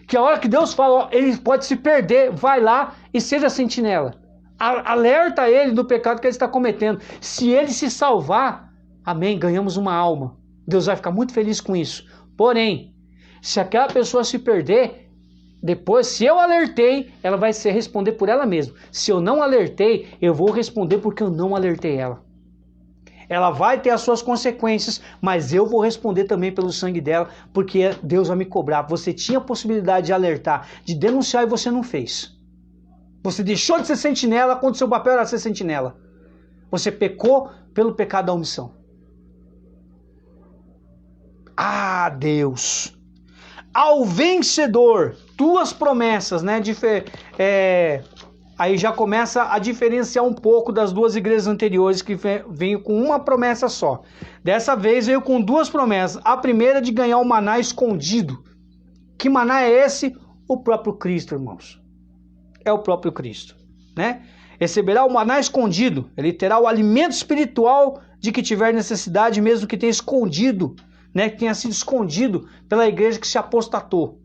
Que a hora que Deus fala, ele pode se perder, vai lá e seja sentinela. Alerta ele do pecado que ele está cometendo. Se ele se salvar, amém, ganhamos uma alma. Deus vai ficar muito feliz com isso. Porém, se aquela pessoa se perder, depois, se eu alertei, ela vai se responder por ela mesma. Se eu não alertei, eu vou responder porque eu não alertei ela. Ela vai ter as suas consequências, mas eu vou responder também pelo sangue dela, porque Deus vai me cobrar. Você tinha a possibilidade de alertar, de denunciar e você não fez. Você deixou de ser sentinela quando seu papel era ser sentinela. Você pecou pelo pecado da omissão. Ah, Deus! Ao vencedor, duas promessas, né? Aí já começa a diferenciar um pouco das duas igrejas anteriores que veio com uma promessa só. Dessa vez veio com duas promessas. A primeira de ganhar o maná escondido. Que maná é esse? O próprio Cristo, irmãos. É o próprio Cristo, né? Receberá o maná escondido. Ele terá o alimento espiritual de que tiver necessidade, mesmo que tenha escondido, né? Que tenha sido escondido pela igreja que se apostatou.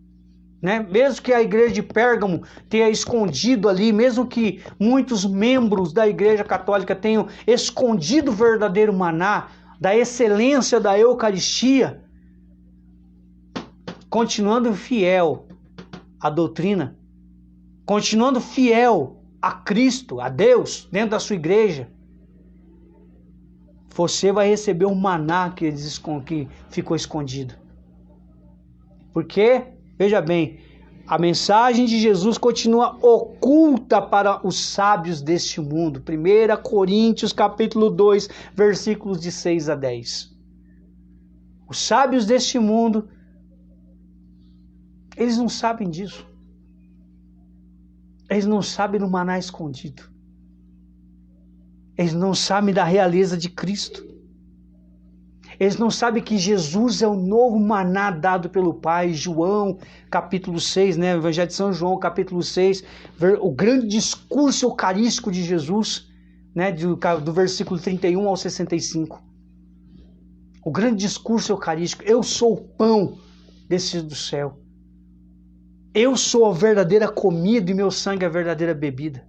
Né? Mesmo que a igreja de Pérgamo tenha escondido ali, mesmo que muitos membros da igreja católica tenham escondido o verdadeiro maná, da excelência da Eucaristia, continuando fiel à doutrina, continuando fiel a Cristo, a Deus, dentro da sua igreja, você vai receber um maná que ficou escondido. Porque, veja bem, a mensagem de Jesus continua oculta para os sábios deste mundo. 1 Coríntios capítulo 2, versículos de 6 a 10. Os sábios deste mundo, eles não sabem disso. Eles não sabem do maná escondido. Eles não sabem da realeza de Cristo. Eles não sabem que Jesus é o novo maná dado pelo Pai. João, capítulo 6, né? Evangelho de São João, capítulo 6, o grande discurso eucarístico de Jesus, né? Do versículo 31 ao 65. O grande discurso eucarístico. Eu sou o pão descido do céu. Eu sou a verdadeira comida e meu sangue é a verdadeira bebida.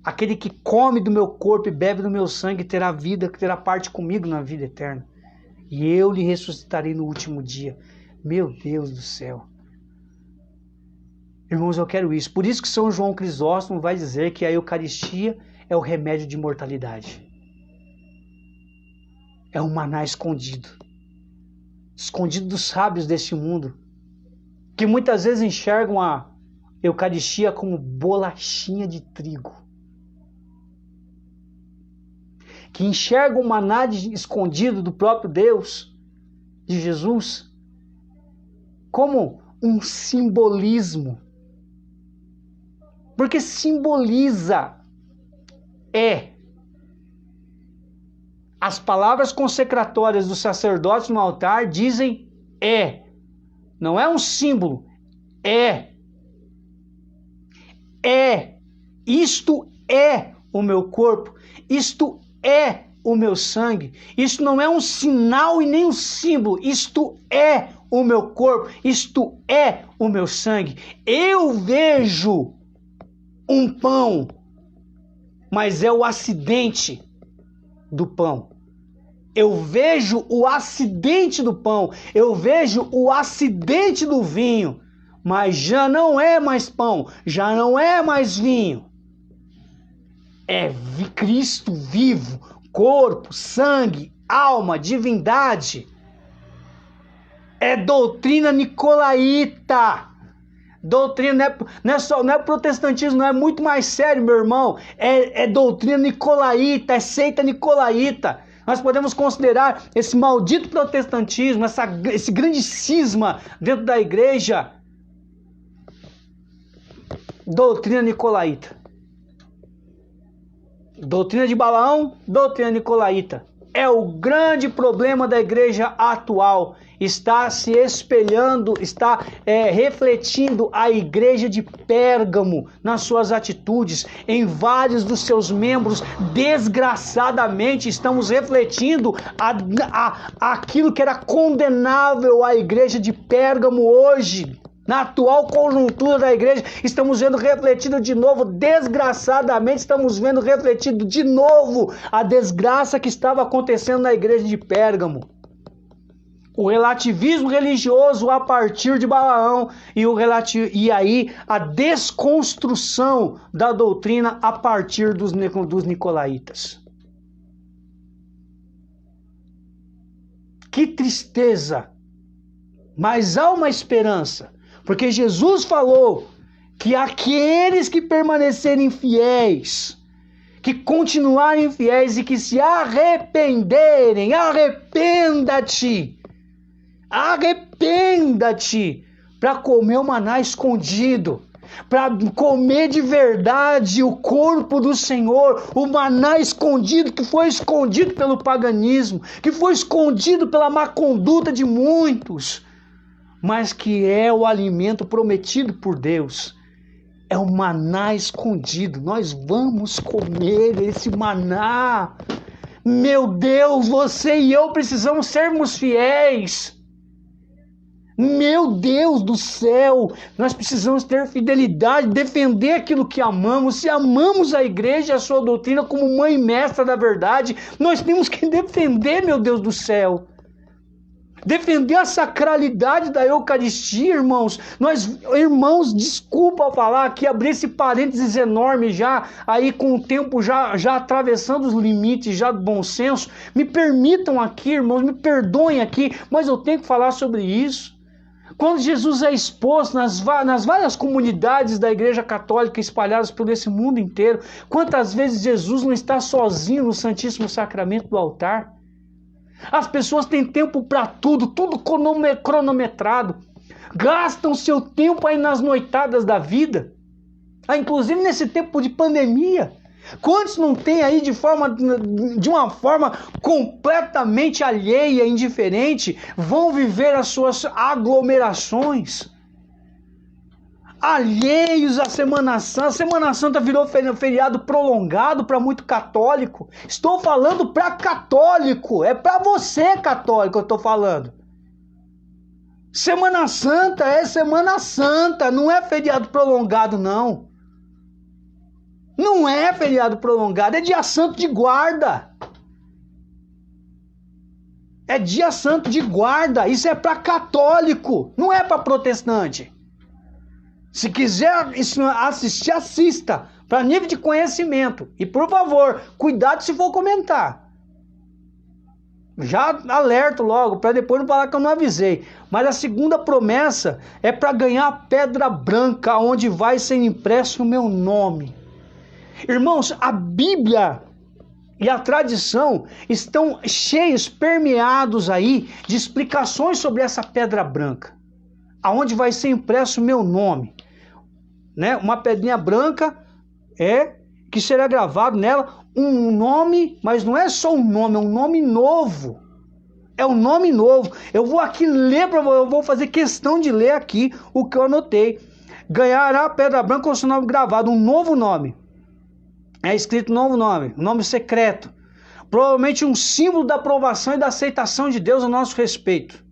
Aquele que come do meu corpo e bebe do meu sangue terá vida, terá parte comigo na vida eterna. E eu lhe ressuscitarei no último dia. Meu Deus do céu. Irmãos, eu quero isso. Por isso que São João Crisóstomo vai dizer que a Eucaristia é o remédio de imortalidade. É um maná escondido. Escondido dos sábios deste mundo. Que muitas vezes enxergam a Eucaristia como bolachinha de trigo. Que enxergam o maná escondido do próprio Deus, de Jesus, como um simbolismo. Porque simboliza as palavras consecratórias dos sacerdotes no altar dizem não é um símbolo, isto é o meu corpo, isto é o meu sangue. Isto não é um sinal e nem um símbolo. Isto é o meu corpo. Isto é o meu sangue. Eu vejo um pão, mas é o acidente do pão. Eu vejo o acidente do pão. Eu vejo o acidente do vinho. Mas já não é mais pão. Já não é mais vinho. É Cristo vivo, corpo, sangue, alma, divindade. É doutrina nicolaíta. Doutrina não é protestantismo, não é muito mais sério, meu irmão. É doutrina nicolaíta, é seita nicolaíta. Nós podemos considerar esse maldito protestantismo, esse grande cisma dentro da igreja, doutrina nicolaíta. Doutrina de Balaão, doutrina nicolaíta. É o grande problema da igreja atual. Está se espelhando, está refletindo a igreja de Pérgamo nas suas atitudes, em vários dos seus membros. Desgraçadamente, estamos refletindo aquilo que era condenável à igreja de Pérgamo hoje. Na atual conjuntura da igreja, estamos vendo refletido de novo, desgraçadamente, estamos vendo refletido de novo a desgraça que estava acontecendo na igreja de Pérgamo. O relativismo religioso a partir de Balaão e aí a desconstrução da doutrina a partir dos nicolaítas. Que tristeza! Mas há uma esperança. Porque Jesus falou que aqueles que permanecerem fiéis, que continuarem fiéis e que se arrependerem, arrependa-te para comer o maná escondido, para comer de verdade o corpo do Senhor, o maná escondido que foi escondido pelo paganismo, que foi escondido pela má conduta de muitos, mas que é o alimento prometido por Deus. É o maná escondido. Nós vamos comer esse maná. Meu Deus, você e eu precisamos sermos fiéis. Meu Deus do céu, nós precisamos ter fidelidade, defender aquilo que amamos. Se amamos a igreja e a sua doutrina como mãe e mestra da verdade, nós temos que defender, meu Deus do céu. defender a sacralidade da Eucaristia, irmãos. Irmãos, desculpa falar aqui, abrir esse parênteses enorme já, aí com o tempo já atravessando os limites já do bom senso. Me permitam aqui, irmãos, me perdoem aqui, mas eu tenho que falar sobre isso. Quando Jesus é exposto nas várias comunidades da Igreja Católica espalhadas por esse mundo inteiro, quantas vezes Jesus não está sozinho no Santíssimo Sacramento do altar? As pessoas têm tempo para tudo cronometrado, gastam seu tempo aí nas noitadas da vida, inclusive nesse tempo de pandemia. Quantos não tem aí de uma forma completamente alheia, indiferente, vão viver as suas aglomerações, alheios à Semana Santa? A Semana Santa virou feriado prolongado para muito católico. Estou falando para católico, é para você católico eu estou falando. Semana Santa é Semana Santa, não é feriado prolongado não. Não é feriado prolongado, é dia santo de guarda. É dia santo de guarda, isso é para católico, não é para protestante. Se quiser assistir, assista, para nível de conhecimento. E por favor, cuidado se for comentar. Já alerto logo, para depois não falar que eu não avisei. Mas a segunda promessa é para ganhar a pedra branca, onde vai ser impresso o meu nome. Irmãos, a Bíblia e a tradição estão cheios, permeados aí de explicações sobre essa pedra branca, aonde vai ser impresso o meu nome, né? Uma pedrinha branca que será gravado nela um nome, mas não é só um nome, é um nome novo. É um nome novo. Eu vou aqui ler, eu vou fazer questão de ler aqui o que eu anotei. Ganhará a pedra branca com o seu nome gravado, um novo nome. É escrito novo nome, nome secreto. Provavelmente um símbolo da aprovação e da aceitação de Deus a nosso respeito,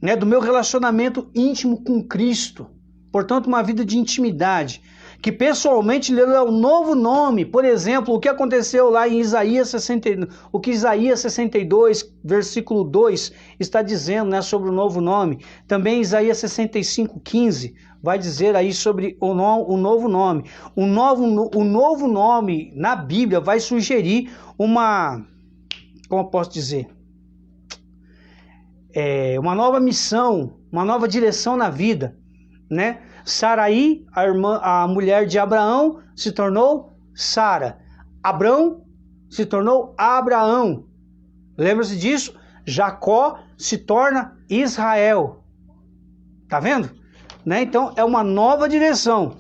né? Do meu relacionamento íntimo com Cristo. Portanto, uma vida de intimidade. Que pessoalmente lhe dá um novo nome. Por exemplo, o que aconteceu lá em Isaías 62, o que Isaías 62, versículo 2, está dizendo, né, sobre o novo nome. Também Isaías 65, 15, vai dizer aí sobre o novo nome. O novo nome na Bíblia vai sugerir como eu posso dizer? Uma nova missão, uma nova direção na vida, né? Sarai, a mulher de Abraão, se tornou Sara. Abrão se tornou Abraão. Lembra-se disso? Jacó se torna Israel. Tá vendo? Né? Então é uma nova direção.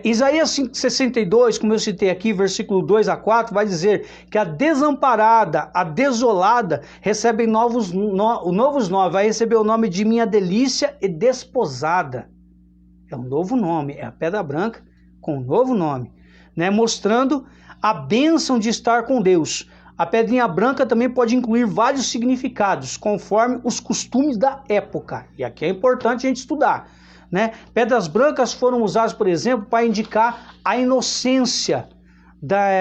Isaías 62, como eu citei aqui, versículo 2 a 4, vai dizer que a desamparada, a desolada, recebem novos nomes, vai receber o nome de minha delícia e desposada. É um novo nome, é a pedra branca com um novo nome, né? Mostrando a bênção de estar com Deus. A pedrinha branca também pode incluir vários significados, conforme os costumes da época. E aqui é importante a gente estudar, né? Pedras brancas foram usadas, por exemplo, para indicar a inocência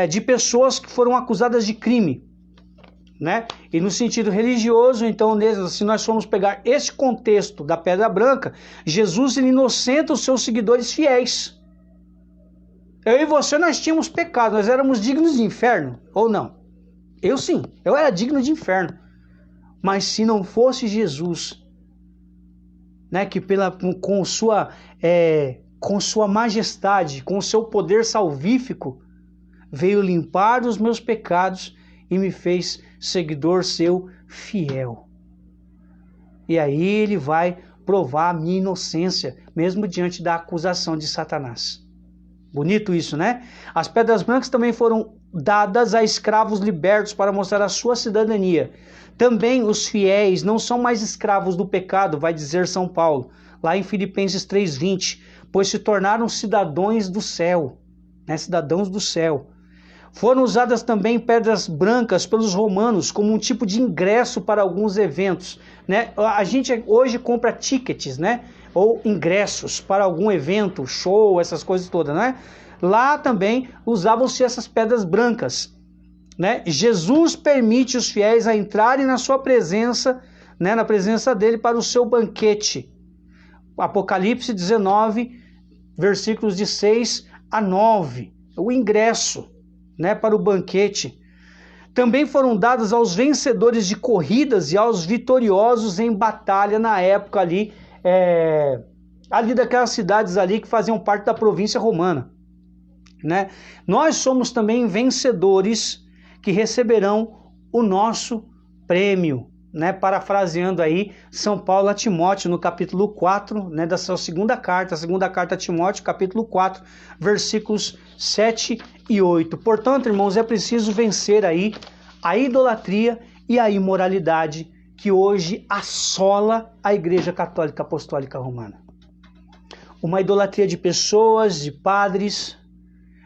de pessoas que foram acusadas de crime, né? E no sentido religioso, então, se nós formos pegar esse contexto da pedra branca, Jesus inocenta os seus seguidores fiéis. Eu e você, nós tínhamos pecado, nós éramos dignos de inferno, ou não? Eu sim, eu era digno de inferno. Mas se não fosse Jesus, né, que com sua majestade, com o seu poder salvífico, veio limpar os meus pecados e me fez seguidor seu fiel. E aí ele vai provar a minha inocência, mesmo diante da acusação de Satanás. Bonito isso, né? As pedras brancas também foram dadas a escravos libertos para mostrar a sua cidadania. Também os fiéis não são mais escravos do pecado, vai dizer São Paulo, lá em Filipenses 3:20, pois se tornaram cidadãos do céu, né? Cidadãos do céu. Foram usadas também pedras brancas pelos romanos como um tipo de ingresso para alguns eventos, né? A gente hoje compra tickets, né? Ou ingressos para algum evento, show, essas coisas todas, né? Lá também usavam-se essas pedras brancas, né? Jesus permite os fiéis a entrarem na sua presença né, na presença dele para o seu banquete. Apocalipse 19, versículos de 6 a 9. O ingresso, né, para o banquete. Também foram dadas aos vencedores de corridas e aos vitoriosos em batalha na época ali, ali daquelas cidades ali que faziam parte da província romana, né? Nós somos também vencedores que receberão o nosso prêmio, né? Parafraseando aí São Paulo a Timóteo no capítulo 4, né, da sua segunda carta a Timóteo, capítulo 4, versículos 7 e 8. Portanto, irmãos, é preciso vencer aí a idolatria e a imoralidade que hoje assola a Igreja Católica Apostólica Romana. Uma idolatria de pessoas, de padres,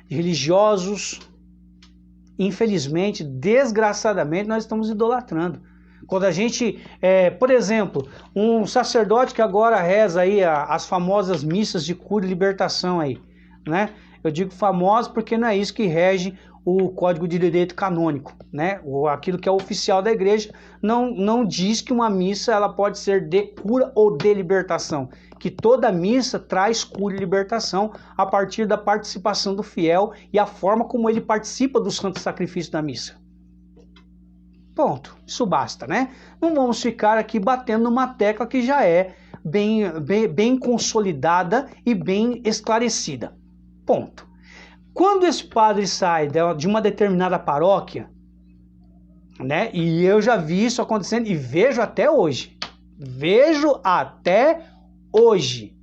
de religiosos. Infelizmente, desgraçadamente, nós estamos idolatrando. Quando a gente, por exemplo, um sacerdote que agora reza aí as famosas missas de cura e libertação aí, né? Eu digo famoso porque não é isso que rege o Código de Direito Canônico, né? Aquilo que é oficial da igreja não diz que uma missa ela pode ser de cura ou de libertação, que toda missa traz cura e libertação a partir da participação do fiel e a forma como ele participa do santo sacrifício da missa. Ponto. Isso basta, né? Não vamos ficar aqui batendo numa tecla que já é bem consolidada e bem esclarecida. Ponto. Quando esse padre sai de uma determinada paróquia, né? E eu já vi isso acontecendo e vejo até hoje. Vejo até hoje.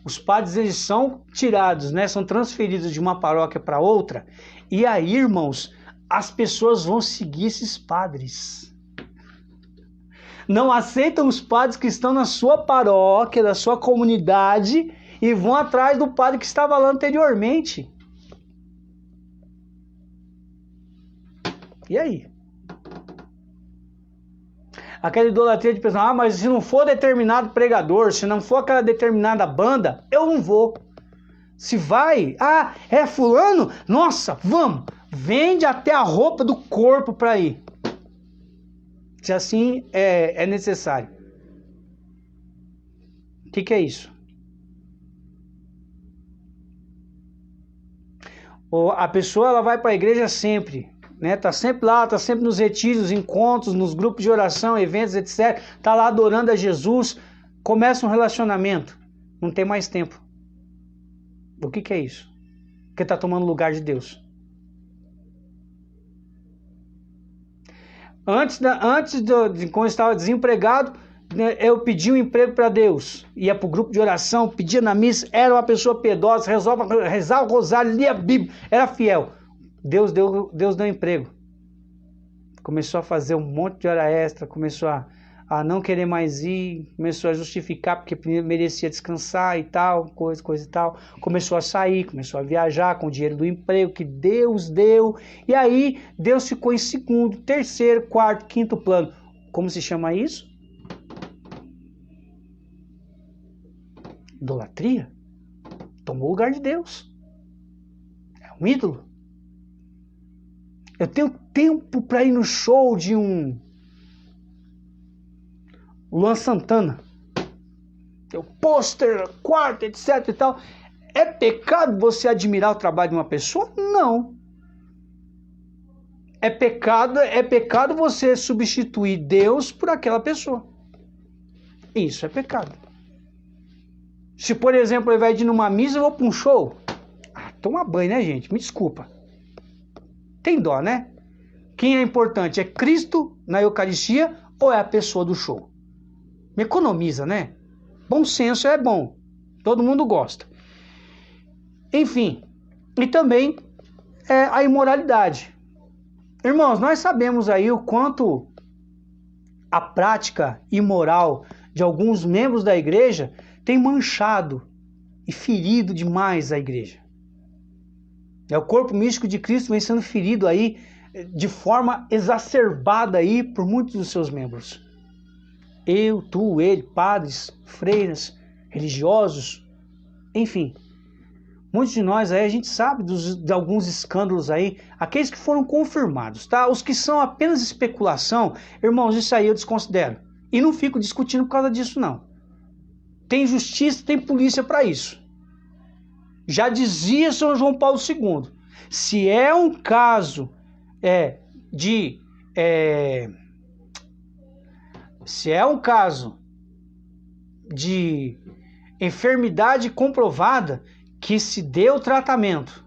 Os padres, eles são tirados, né? São transferidos de uma paróquia para outra. E aí, irmãos, as pessoas vão seguir esses padres. Não aceitam os padres que estão na sua paróquia, da sua comunidade, e vão atrás do padre que estava lá anteriormente. E aí? Aquela idolatria de pessoas, mas se não for determinado pregador, se não for aquela determinada banda, eu não vou. Se vai, é fulano? Nossa, vamos! Vende até a roupa do corpo para ir. Se assim é necessário. O que é isso? A pessoa ela vai para a igreja sempre, né? Tá sempre lá, tá sempre nos retiros, encontros, nos grupos de oração, eventos, etc. Tá lá adorando a Jesus, começa um relacionamento, não tem mais tempo. O que é isso? Porque tá tomando lugar de Deus. Antes de quando eu estava desempregado, eu pedi um emprego para Deus, ia para o grupo de oração, pedia na missa, era uma pessoa piedosa, rezava o rosário, lia a Bíblia, era fiel. Deus deu emprego. Começou a fazer um monte de hora extra, começou a não querer mais ir, começou a justificar porque merecia descansar e tal, coisa e tal. Começou a sair, começou a viajar com o dinheiro do emprego que Deus deu. E aí Deus ficou em segundo, terceiro, quarto, quinto plano. Como se chama isso? Idolatria. Tomou o lugar de Deus. É um ídolo. Eu tenho tempo para ir no show de um Luan Santana. Tem o pôster, quarto, etc e tal. É pecado você admirar o trabalho de uma pessoa? Não. É pecado você substituir Deus por aquela pessoa. Isso é pecado. Se, por exemplo, ao invés de ir numa missa, eu vou para um show. Toma banho, né, gente? Me desculpa. Tem dó, né? Quem é importante? É Cristo na Eucaristia ou é a pessoa do show? Me economiza, né? Bom senso é bom. Todo mundo gosta. Enfim. E também a imoralidade. Irmãos, nós sabemos aí o quanto a prática imoral de alguns membros da igreja tem manchado e ferido demais a igreja. O corpo místico de Cristo vem sendo ferido aí de forma exacerbada aí por muitos dos seus membros. Eu, tu, ele, padres, freiras, religiosos, enfim. Muitos de nós aí, a gente sabe de alguns escândalos aí, aqueles que foram confirmados, tá? Os que são apenas especulação, irmãos, isso aí eu desconsidero. E não fico discutindo por causa disso, não. Tem justiça, tem polícia para isso. Já dizia São João Paulo II, se é um caso de enfermidade comprovada, que se dê o tratamento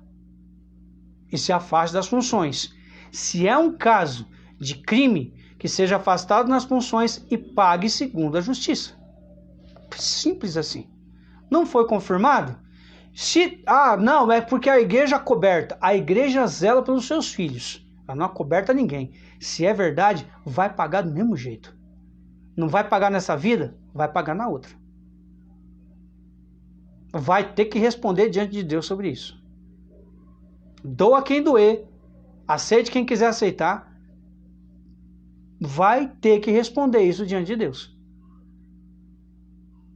e se afaste das funções. Se é um caso de crime, que seja afastado nas funções e pague segundo a justiça. Simples assim. Não foi confirmado? Não, é porque a igreja acoberta. A igreja zela pelos seus filhos. Ela não acoberta ninguém. Se é verdade, vai pagar do mesmo jeito. Não vai pagar nessa vida? Vai pagar na outra. Vai ter que responder diante de Deus sobre isso. Doa quem doer. Aceite quem quiser aceitar. Vai ter que responder isso diante de Deus.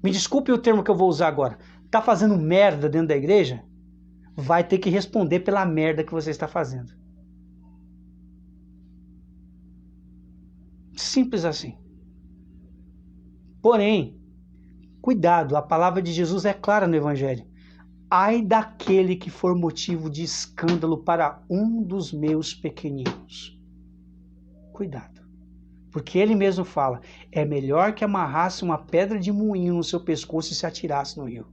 Me desculpe o termo que eu vou usar agora. Tá fazendo merda dentro da igreja? Vai ter que responder pela merda que você está fazendo. Simples assim. Porém, cuidado, a palavra de Jesus é clara no Evangelho. Ai daquele que for motivo de escândalo para um dos meus pequeninos. Cuidado. Porque ele mesmo fala, é melhor que amarrasse uma pedra de moinho no seu pescoço e se atirasse no rio.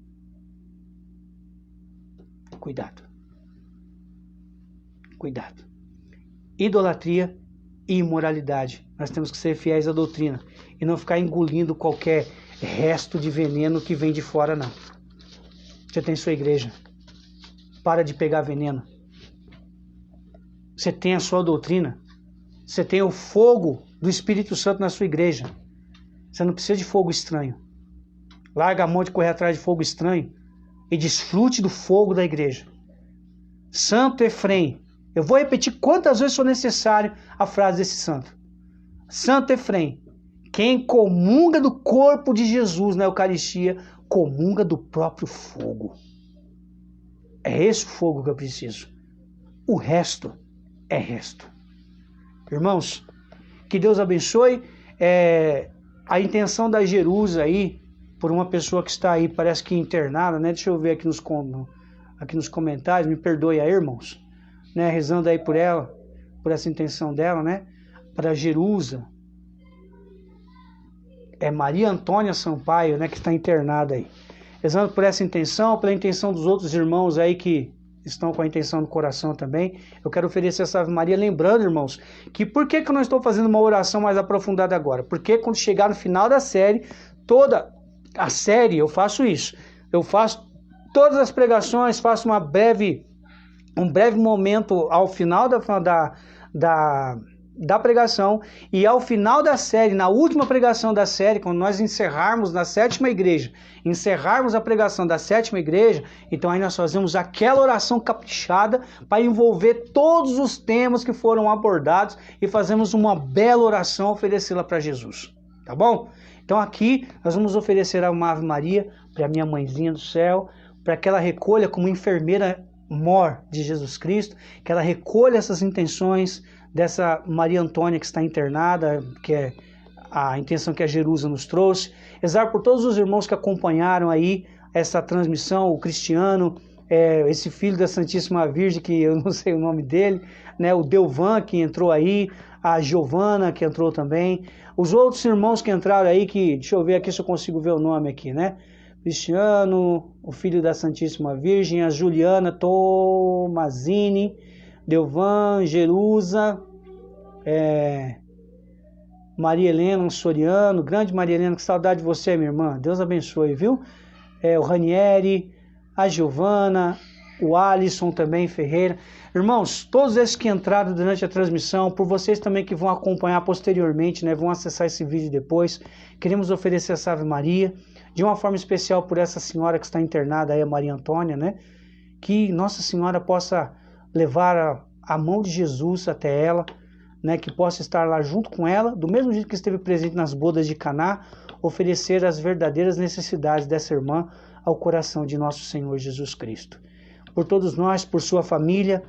Cuidado. Cuidado. Idolatria e imoralidade. Nós temos que ser fiéis à doutrina e não ficar engolindo qualquer resto de veneno que vem de fora, não. Você tem sua igreja. Para de pegar veneno. Você tem a sua doutrina. Você tem o fogo do Espírito Santo na sua igreja. Você não precisa de fogo estranho. Larga a mão de correr atrás de fogo estranho e desfrute do fogo da igreja. Santo Efrem. Eu vou repetir quantas vezes for necessário a frase desse santo. Santo Efrem. Quem comunga do corpo de Jesus na Eucaristia, comunga do próprio fogo. É esse o fogo que eu preciso. O resto é resto. Irmãos, que Deus abençoe. A intenção da Jerusa aí, por uma pessoa que está aí, parece que internada, né? Deixa eu ver aqui nos comentários, me perdoe aí, irmãos, né? Rezando aí por ela, por essa intenção dela, né? Para Jerusa. É Maria Antônia Sampaio, né? Que está internada aí. Rezando por essa intenção, pela intenção dos outros irmãos aí que estão com a intenção no coração também. Eu quero oferecer essa Ave Maria, lembrando, irmãos, que por que eu não estou fazendo uma oração mais aprofundada agora? Porque quando chegar no final da série, toda a série eu faço isso. Eu faço todas as pregações, faço um breve momento ao final da pregação, e ao final da série, na última pregação da série, quando nós encerrarmos na 7ª igreja, encerrarmos a pregação da 7ª igreja, então aí nós fazemos aquela oração caprichada para envolver todos os temas que foram abordados e fazemos uma bela oração, oferecê-la para Jesus, tá bom? Então aqui nós vamos oferecer uma Ave Maria para minha mãezinha do céu, para que ela recolha como enfermeira mor de Jesus Cristo, que ela recolha essas intenções dessa Maria Antônia que está internada, que é a intenção que a Jerusa nos trouxe. Rezar por todos os irmãos que acompanharam aí essa transmissão, o Cristiano, esse filho da Santíssima Virgem, que eu não sei o nome dele, né? O Delvan, que entrou aí, a Giovana, que entrou também, os outros irmãos que entraram aí, que, deixa eu ver aqui se eu consigo ver o nome aqui, né? Cristiano, o filho da Santíssima Virgem, a Juliana Tomazini, Delvan, Jerusa, Maria Helena Soriano, grande Maria Helena, que saudade de você, minha irmã, Deus abençoe, viu? O Ranieri, a Giovana, o Alisson também, Ferreira. Irmãos, todos esses que entraram durante a transmissão, por vocês também que vão acompanhar posteriormente, né, vão acessar esse vídeo depois, queremos oferecer essa Ave Maria, de uma forma especial por essa senhora que está internada aí, a Maria Antônia, né? Que Nossa Senhora possa levar a mão de Jesus até ela, né? Que possa estar lá junto com ela, do mesmo jeito que esteve presente nas bodas de Caná, oferecer as verdadeiras necessidades dessa irmã ao coração de nosso Senhor Jesus Cristo. Por todos nós, por sua família,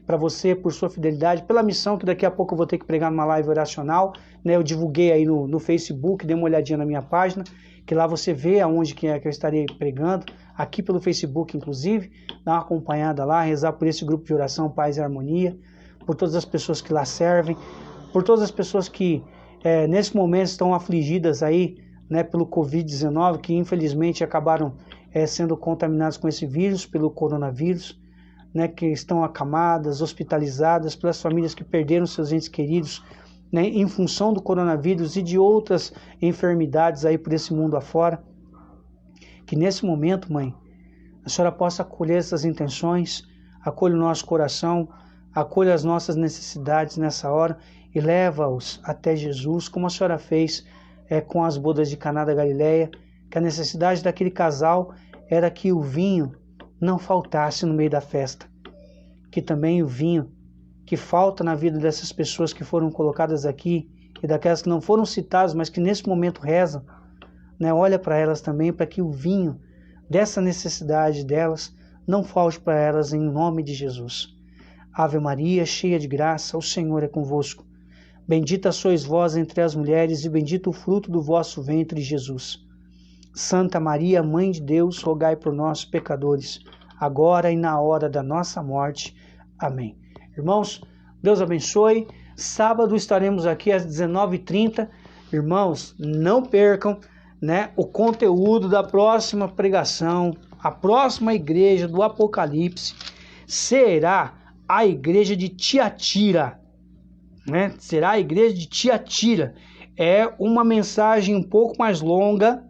para você por sua fidelidade, pela missão que daqui a pouco eu vou ter que pregar numa live oracional, né? Eu divulguei aí no Facebook, dê uma olhadinha na minha página, que lá você vê aonde que eu estarei pregando, aqui pelo Facebook inclusive, dá uma acompanhada lá, rezar por esse grupo de oração Paz e Harmonia, por todas as pessoas que lá servem, por todas as pessoas que nesse momento estão afligidas aí, né, pelo Covid-19, que infelizmente acabaram sendo contaminados com esse vírus, pelo coronavírus, né, que estão acamadas, hospitalizadas, pelas famílias que perderam seus entes queridos, né, em função do coronavírus e de outras enfermidades aí por esse mundo afora. Que nesse momento, Mãe, a Senhora possa acolher essas intenções, acolha o nosso coração, acolha as nossas necessidades nessa hora e leva-os até Jesus, como a Senhora fez com as bodas de Caná da Galileia, que a necessidade daquele casal era que o vinho não faltasse no meio da festa, que também o vinho que falta na vida dessas pessoas que foram colocadas aqui e daquelas que não foram citadas, mas que nesse momento rezam, né, olha para elas também, para que o vinho dessa necessidade delas não falte para elas em nome de Jesus. Ave Maria, cheia de graça, o Senhor é convosco. Bendita sois vós entre as mulheres e bendito o fruto do vosso ventre, Jesus. Santa Maria, Mãe de Deus, rogai por nós, pecadores, agora e na hora da nossa morte. Amém. Irmãos, Deus abençoe. Sábado estaremos aqui às 19h30. Irmãos, não percam, né, o conteúdo da próxima pregação. A próxima igreja do Apocalipse será a igreja de Tiatira, né? Será a igreja de Tiatira. É uma mensagem um pouco mais longa,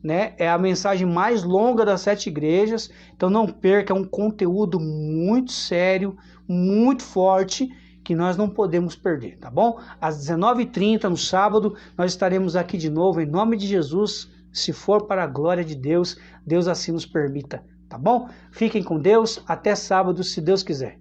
né? É a mensagem mais longa das 7 igrejas. Então não perca, é um conteúdo muito sério, muito forte, que nós não podemos perder, tá bom? Às 19h30 no sábado, nós estaremos aqui de novo, em nome de Jesus, se for para a glória de Deus, Deus assim nos permita, tá bom? Fiquem com Deus, até sábado, se Deus quiser.